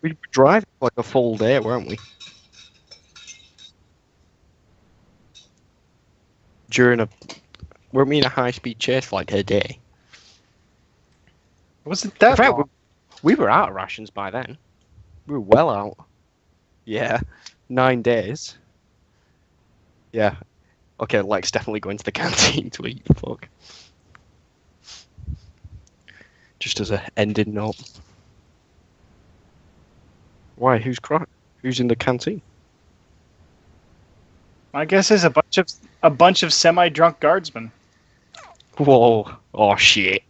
We were driving for like a full day, weren't we? Weren't we in a high-speed chase for like a day? Wasn't In that fact, long? we were out of rations by then. We were well out. Yeah, 9 days. Yeah. Okay, Lex definitely going to the canteen to eat. Fuck. Just as a ending note. Why? Who's crying? Who's in the canteen? My guess is a bunch of semi-drunk guardsmen. Whoa! Oh shit!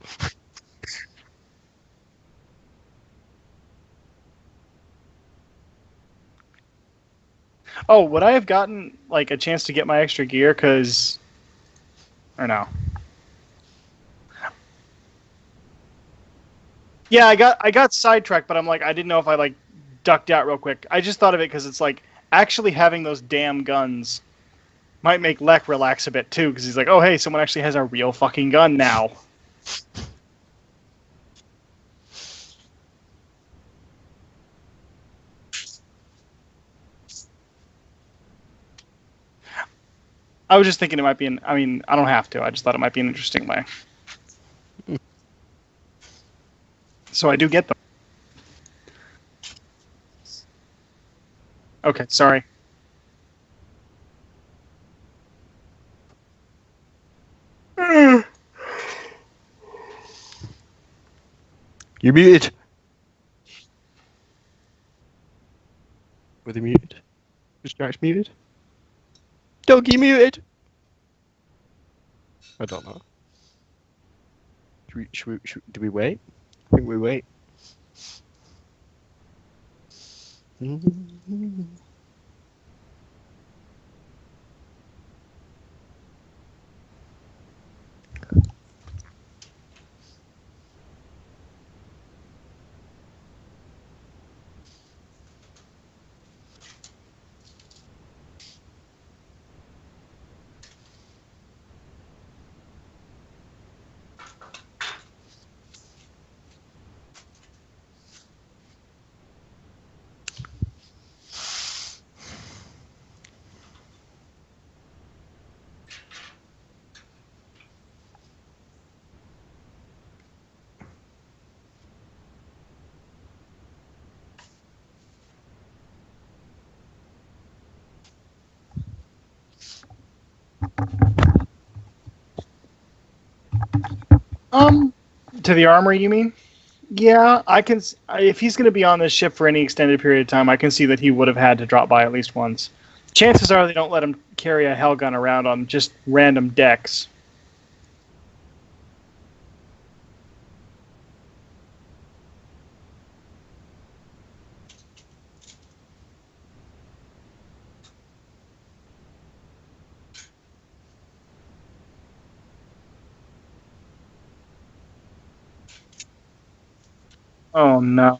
Oh, would I have gotten like a chance to get my extra gear? Or no? Yeah, I got sidetracked, but I'm like, I didn't know if I like ducked out real quick. I just thought of it because it's like actually having those damn guns might make Lek relax a bit too, because he's like, oh hey, someone actually has a real fucking gun now. I was just thinking it might be I mean, I don't have to. I just thought it might be an interesting way. So I do get them. Okay, sorry. You muted. Were they muted? Was Jax muted? Dougie muted. I don't know. Do we wait? I think we wait. To the armory, you mean? Yeah, I can. If he's going to be on this ship for any extended period of time, I can see that he would have had to drop by at least once. Chances are they don't let him carry a hell gun around on just random decks. Oh no.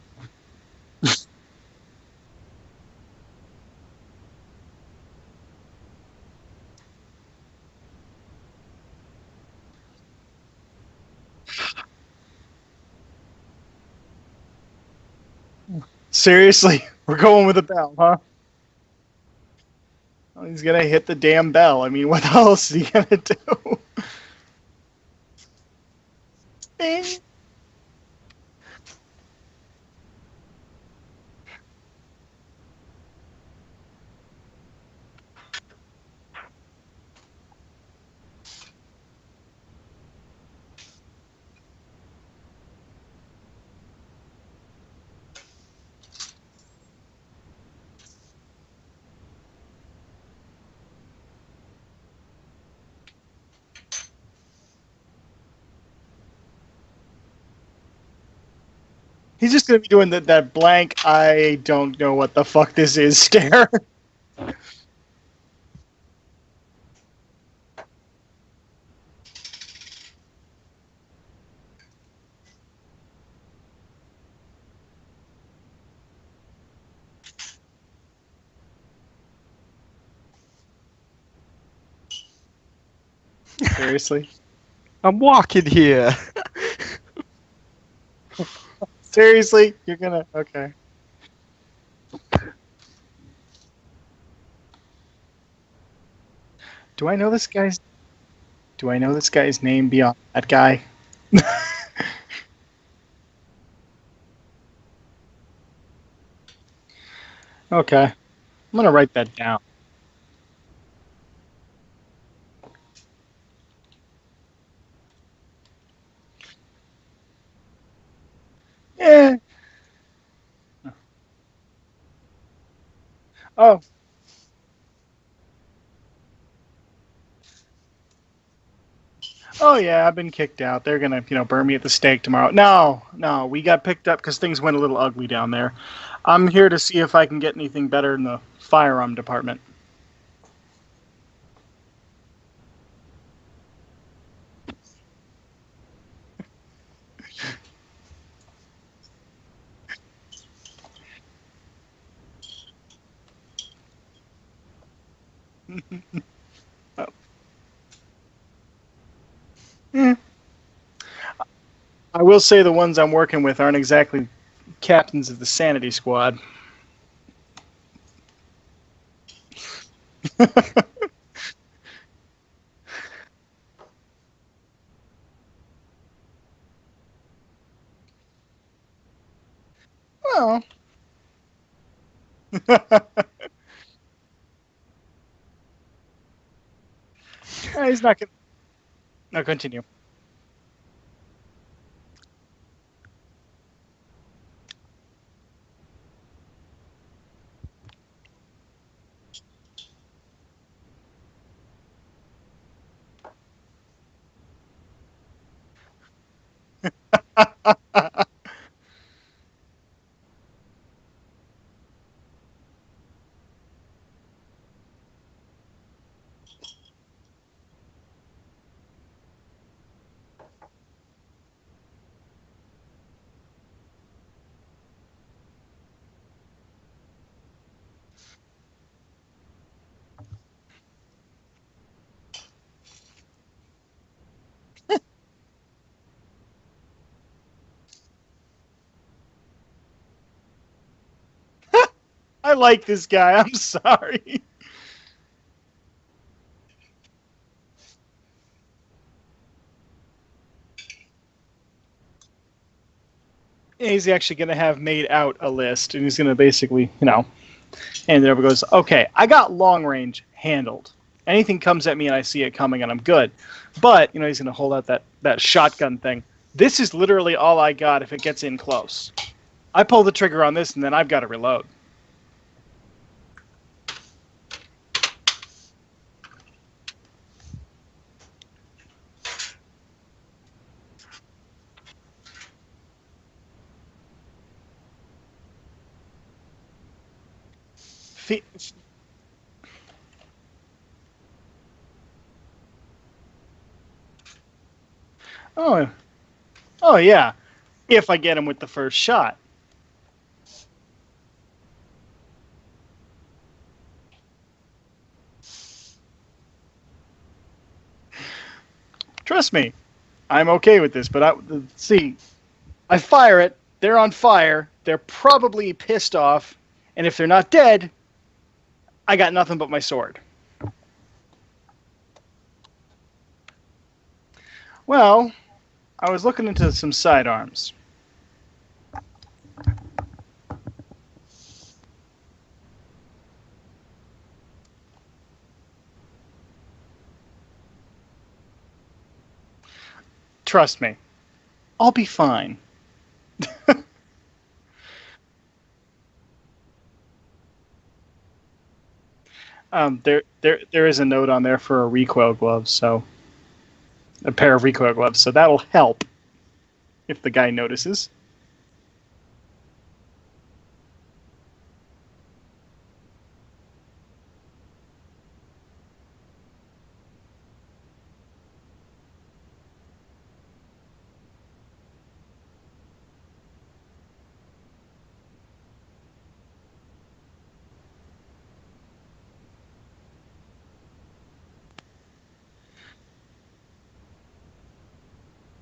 Seriously, we're going with a bell, huh? Well, he's gonna hit the damn bell. I mean, what else is he gonna do? Ding. He's just gonna be doing that blank. I don't know what the fuck this is. Stare. Seriously. I'm walking here. Seriously, you're gonna okay. Do I know this guy's? Do I know this guy's name beyond that guy? Okay, I'm gonna write that down. Yeah. Oh. Oh yeah, I've been kicked out. They're gonna, burn me at the stake tomorrow. No, no, we got picked up because things went a little ugly down there. I'm here to see if I can get anything better in the firearm department. Eh, I will say the ones I'm working with aren't exactly captains of the sanity squad. Well, he's not gonna. No, continue. I like this guy. I'm sorry. He's actually going to have made out a list, and he's going to basically, and there goes, okay, I got long range handled. Anything comes at me and I see it coming and I'm good. But, he's going to hold out that shotgun thing. This is literally all I got if it gets in close. I pull the trigger on this and then I've got to reload. Oh, oh yeah. If I get him with the first shot. Trust me, I'm okay with this. But see, I fire it. They're on fire. They're probably pissed off, and if they're not dead, I got nothing but my sword. Well, I was looking into some sidearms. Trust me, I'll be fine. There is a note on there for a recoil glove, so a pair of recoil gloves, so that'll help if the guy notices.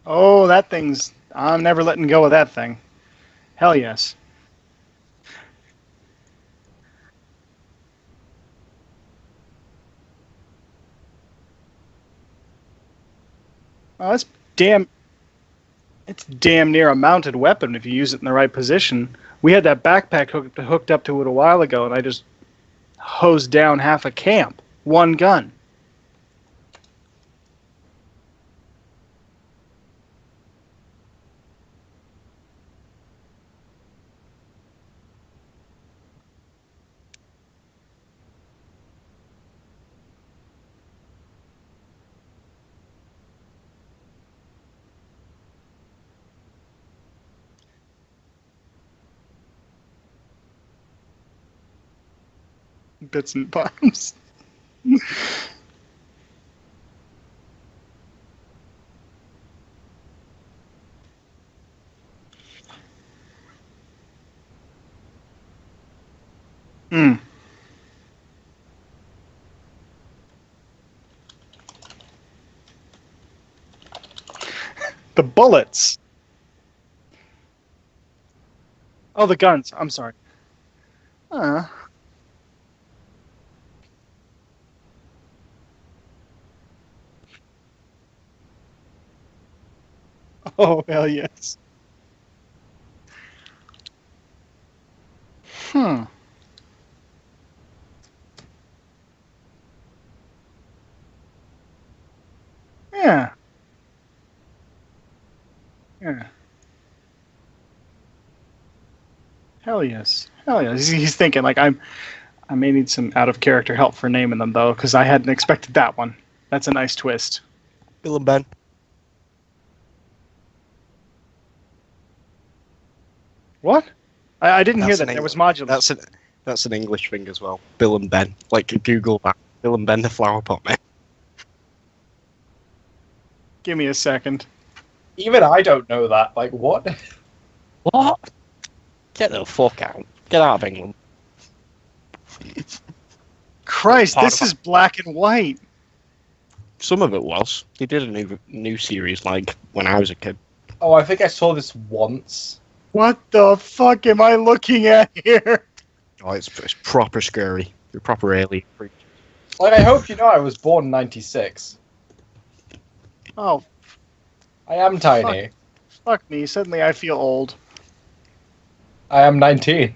Oh, that thing's. I'm never letting go of that thing. Hell yes. Oh, damn. It's damn near a mounted weapon if you use it in the right position. We had that backpack hooked up to it a while ago, and I just hosed down half a camp. One gun. Bits and bombs. Mm. The bullets. Oh, the guns. I'm sorry. Uh, oh, hell yes. Hmm. Yeah. Hell yes. Hell yes. He's thinking like I may need some out of character help for naming them though, because I hadn't expected that one. That's a nice twist. Bill and Ben. What? I didn't hear That's that. an There was Eng- modulus. That's an English thing as well. Bill and Ben. Like Google that. Bill and Ben the Flower Pot Man. Give me a second. Even I don't know that. Like, what? What? Get the fuck out. Get out of England. Christ, Part this of is black and white. Some of it was. They did a new series like when I was a kid. Oh, I think I saw this once. What the fuck am I looking at here? Oh, it's proper scary. You're proper alien freak. Like, I hope you know I was born in 96. Oh, I am tiny. fuck me. Suddenly I feel old. I am 19.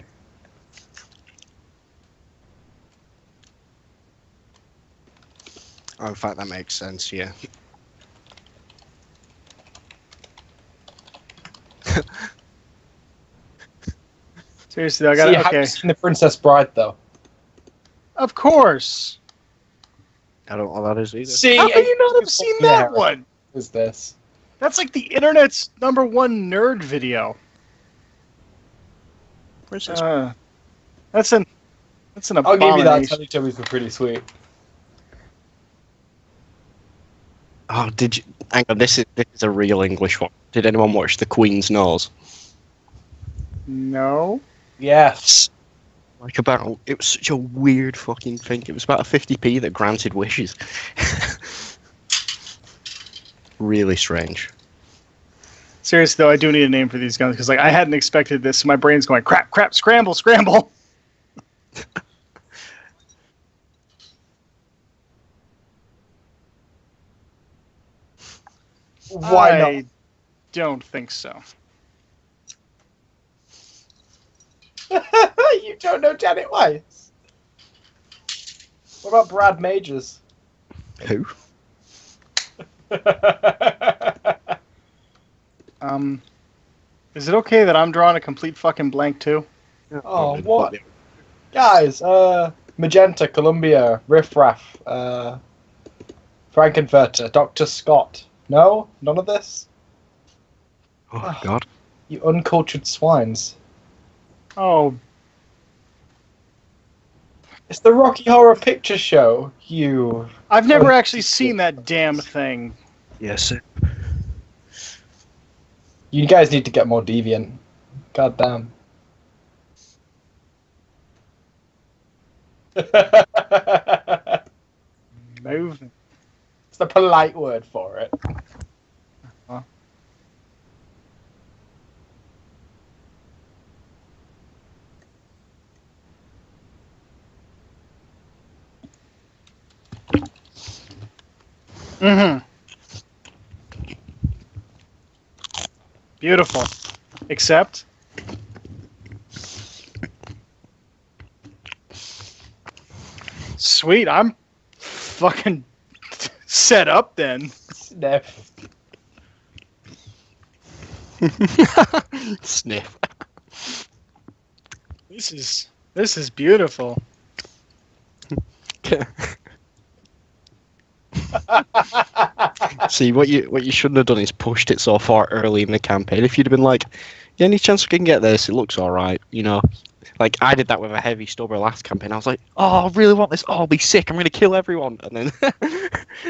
Oh, in fact, that makes sense, yeah. Seriously, I See, got have okay. you seen The Princess Bride, though? Of course. I don't know what that is either. See, How can you not have seen that one? What is this? That's like the internet's #1 nerd video. Princess. That's an I'll give you that. abomination. Teletubbies were pretty sweet. Oh, did you? Hang on, this is a real English one. Did anyone watch The Queen's Nose? No. Yes. Like about, it was such a weird fucking thing. It was about a 50p that granted wishes. Really strange. Seriously though, I do need a name for these guns because like I hadn't expected this. So my brain's going crap, crap, scramble, scramble. Why I don't think so. not? You don't know Janet Weiss? What about Brad Majors? Who? Is it okay that I'm drawing a complete fucking blank too? Oh, what? Guys, Magenta, Columbia, Riff Raff, Frankenfurter, Dr. Scott. No? None of this? Oh, God. You uncultured swines. Oh, It's the Rocky Horror Picture Show, you... I've never actually seen that damn thing. Yes. You guys need to get more deviant. God damn. Moving. It's the polite word for it. Mm-hmm. Beautiful. Except sweet, I'm fucking set up then. Sniff. Sniff. This is beautiful. See, what you shouldn't have done is pushed it so far early in the campaign. If you'd have been like, yeah, any chance we can get this? It looks alright, you know. Like, I did that with a heavy stubber last campaign. I was like, oh, I really want this. Oh, I'll be sick. I'm going to kill everyone. And then,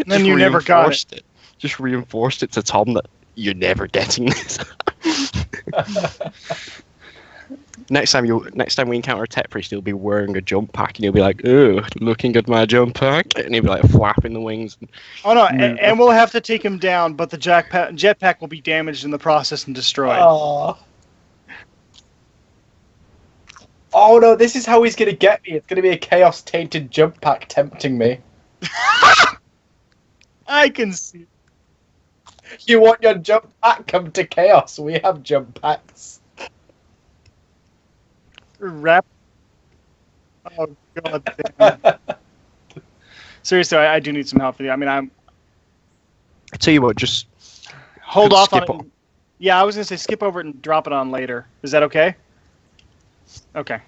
then you never got it. Just reinforced it to Tom that you're never getting this. Next time we encounter a tech priest, he'll be wearing a jump pack, and he'll be like, "Ooh, looking at my jump pack," and he'll be like flapping the wings. Oh no, and we'll have to take him down, but the jetpack will be damaged in the process and destroyed. Oh. Oh no, this is how he's gonna get me. It's gonna be a chaos tainted jump pack tempting me. I can see. You want your jump pack? Come to chaos. We have jump packs. Rap. Oh god damn. Seriously, I do need some help for you. I mean, I tell you what, just hold off on skip it. Yeah, I was gonna say skip over it and drop it on later. Is that okay? Okay.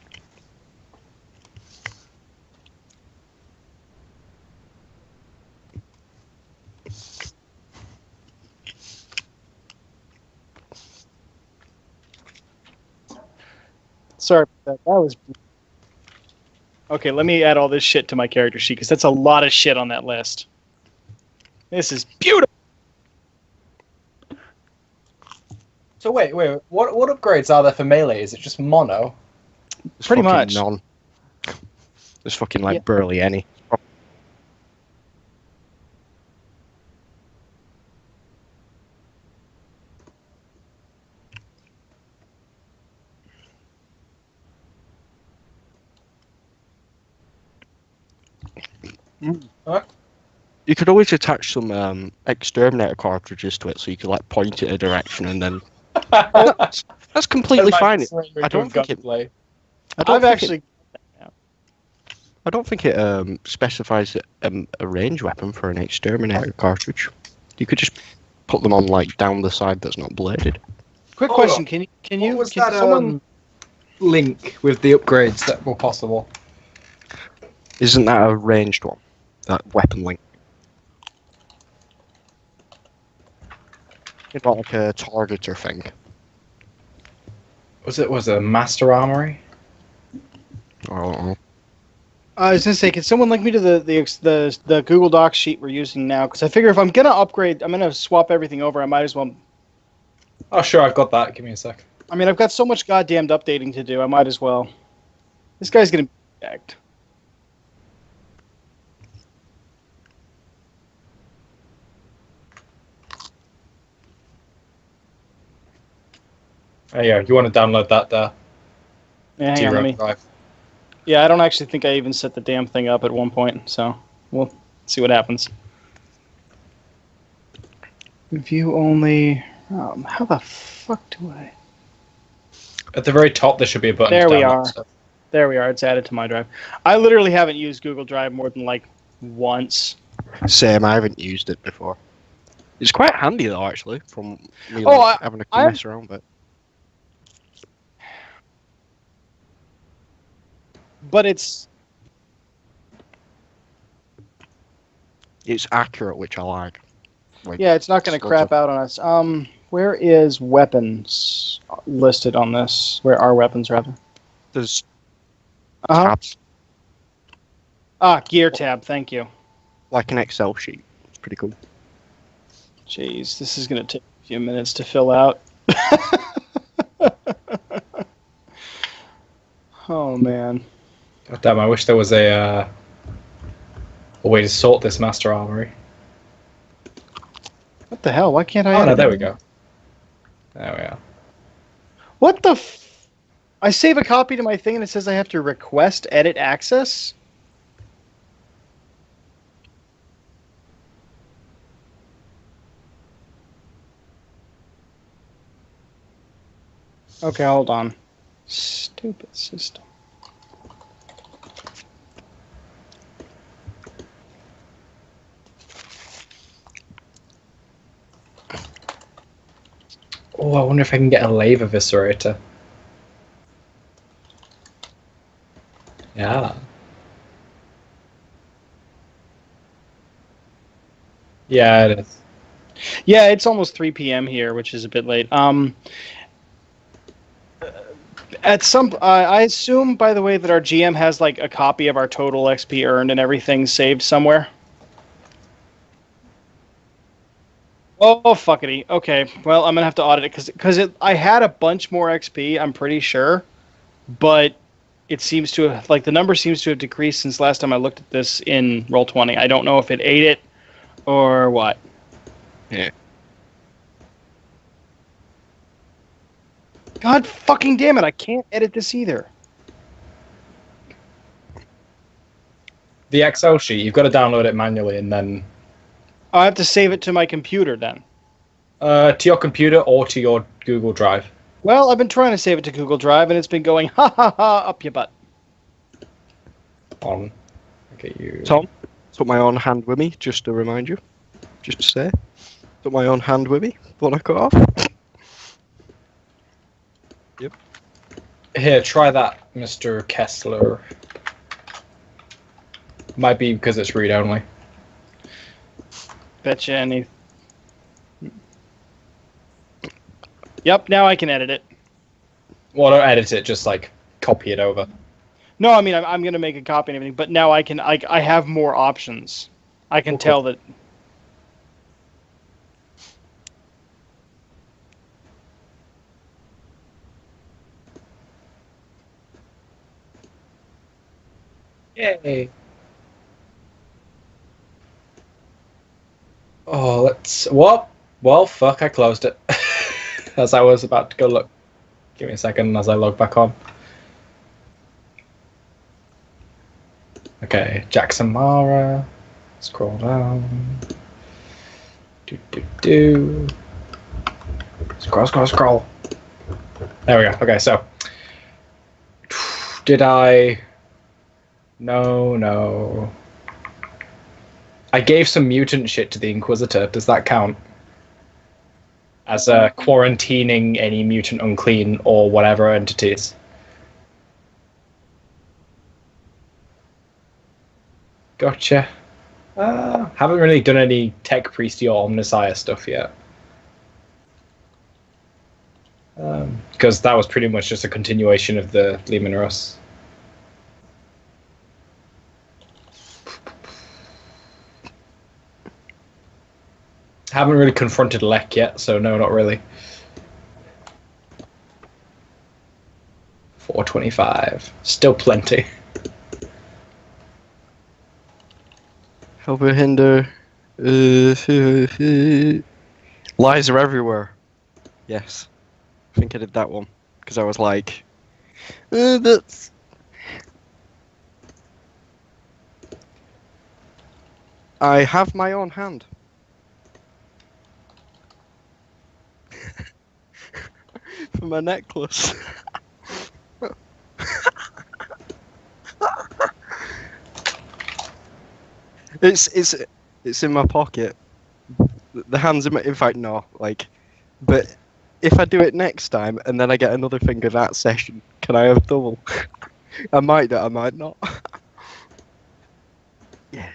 Sorry about that. That was. Okay, let me add all this shit to my character sheet because that's a lot of shit on that list. This is beautiful. So wait. What upgrades are there for melee? Is it just mono? There's Pretty fucking much. none. There's fucking like Yeah. barely any. Huh? You could always attach some exterminator cartridges to it, so you could like point it a direction and then. That's completely fine. I don't think it. Gunplay. I don't I've think actually. I don't think it specifies a range weapon for an exterminator cartridge. You could just put them on like down the side that's not bladed. Quick Hold question: on. Can What you? was Can that someone? link with the upgrades that were possible? Isn't that a ranged one? That weapon link. It's not like a targeter thing. Was it a master armory? I don't know. I was gonna say, can someone link me to the Google Docs sheet we're using now? Because I figure if I'm gonna upgrade, I'm gonna swap everything over. I might as well. Oh sure, I've got that. Give me a sec. I mean, I've got so much goddamned updating to do. I might as well. This guy's gonna be bagged. Oh yeah, you want to download that there? Yeah, to hang on, your let own me. drive. Yeah, I don't actually think I even set the damn thing up at one point, so we'll see what happens. View only. How the fuck do I? At the very top, there should be a button. There to we download are. stuff. There we are. It's added to my drive. I literally haven't used Google Drive more than like once. Same, I haven't used it before. It's quite handy though, actually, from me Oh, like, having to I'm- mess around with it. But it's It's accurate, which I like. Like, yeah, it's not going to sort crap of- out on us. Where is weapons listed on this? Where are weapons rather? There's Uh-huh. tabs, Gear tab. Thank you. like an Excel sheet. It's pretty cool. Jeez, this is going to take a few minutes to fill out. Oh man. God damn! I wish there was a way to sort this master armory. What the hell? Why can't I? Oh no, edit there it? we go. There we are. What the? I save a copy to my thing and it says I have to request edit access. Okay, hold on. Stupid system. Oh, I wonder if I can get a lava eviscerator. Yeah. Yeah, it is. Yeah, it's almost 3 p.m. here, which is a bit late. At some, I assume, by the way, that our GM has like a copy of our total XP earned and everything saved somewhere. Oh, fuckity. Okay, well, I'm gonna have to audit it because I had a bunch more XP. I'm pretty sure, but it seems to have, like, the number seems to have decreased since last time I looked at this in Roll20. I don't know if it ate it or what. Yeah. God fucking damn it! I can't edit this either. The Excel sheet, you've got to download it manually and then I have to save it to my computer then. to your computer or to your Google Drive. Well, I've been trying to save it to Google Drive, and it's been going ha ha ha up your butt. On. Okay, you. Tom, took my own hand with me, just to remind you. Just to say. Took my own hand with me, when I cut off. Yep. Here, try that, Mr. Kessler. Might be because it's read only. Betcha any. Yep, now I can edit it. Well, don't edit it, just like copy it over. No, I mean I'm gonna make a copy and everything, but now I can. I have more options. I can tell that. Yay. Oh, let's. What? Well, fuck, I closed it. As I was about to go look. Give me a second as I log back on. Okay, Jackson Mara. Scroll down. Do. Scroll. There we go. Okay, so. Did I. No. I gave some mutant shit to the Inquisitor. Does that count? As quarantining any mutant unclean or whatever entities. Gotcha. Haven't really done any Tech Priesty or Omnissiah stuff yet. Because that was pretty much just a continuation of the Leman Russ. Haven't really confronted Lek yet, so no, not really. 425. Still plenty. Helper hinder. Lies are everywhere. Yes. I think I did that one. Because I was like, that's... I have my own hand. For my necklace. It's in my pocket. The hand's in my. In fact, no. Like, but if I do it next time and then I get another finger that session, can I have double? I might do. I might not. Yeah.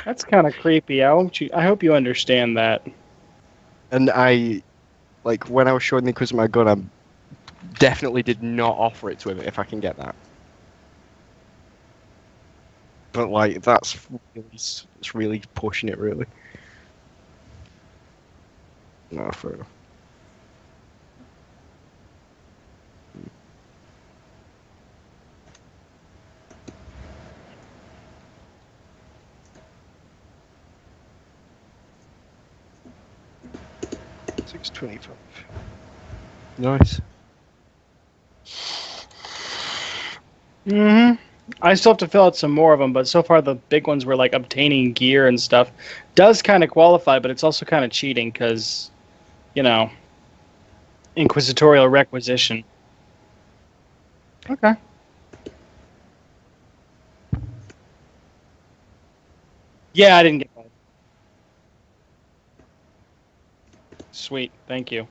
That's kind of creepy. I hope you understand that. And like when I was showing the Inquisitor my gun, I definitely did not offer it to him if I can get that. But like it's really pushing it, really. No, fair enough. $6.25. Nice. I still have to fill out some more of them, but so far the big ones were like obtaining gear and stuff. Does kind of qualify, but it's also kind of cheating because, inquisitorial requisition. Okay. Yeah, I didn't get that. Sweet, thank you.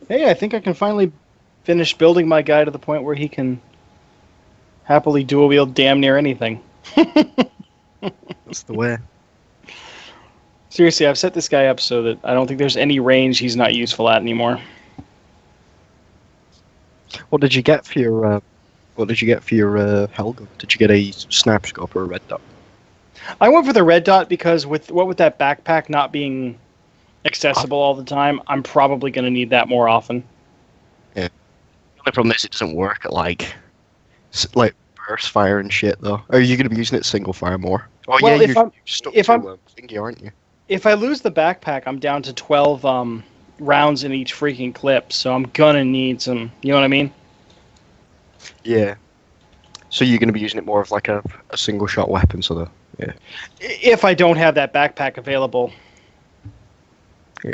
Hey, I think I can finally finish building my guy to the point where he can happily dual wield damn near anything. That's the way. Seriously, I've set this guy up so that I don't think there's any range he's not useful at anymore. What did you get for your? What did you get for your Helga? Did you get a sniper scope or a red dot? I went for the red dot because with that backpack not being accessible all the time, I'm probably going to need that more often. Yeah. The only problem is it doesn't work at like burst fire and shit though. Are you going to be using it single fire more? Oh Well, yeah, if you're I'm- stuck if to I'm- thingy, aren't you? If I lose the backpack, I'm down to 12 rounds in each freaking clip, so I'm gonna need some. You know what I mean? Yeah. So you're going to be using it more of like a single shot weapon, so yeah. If I don't have that backpack available. Yeah.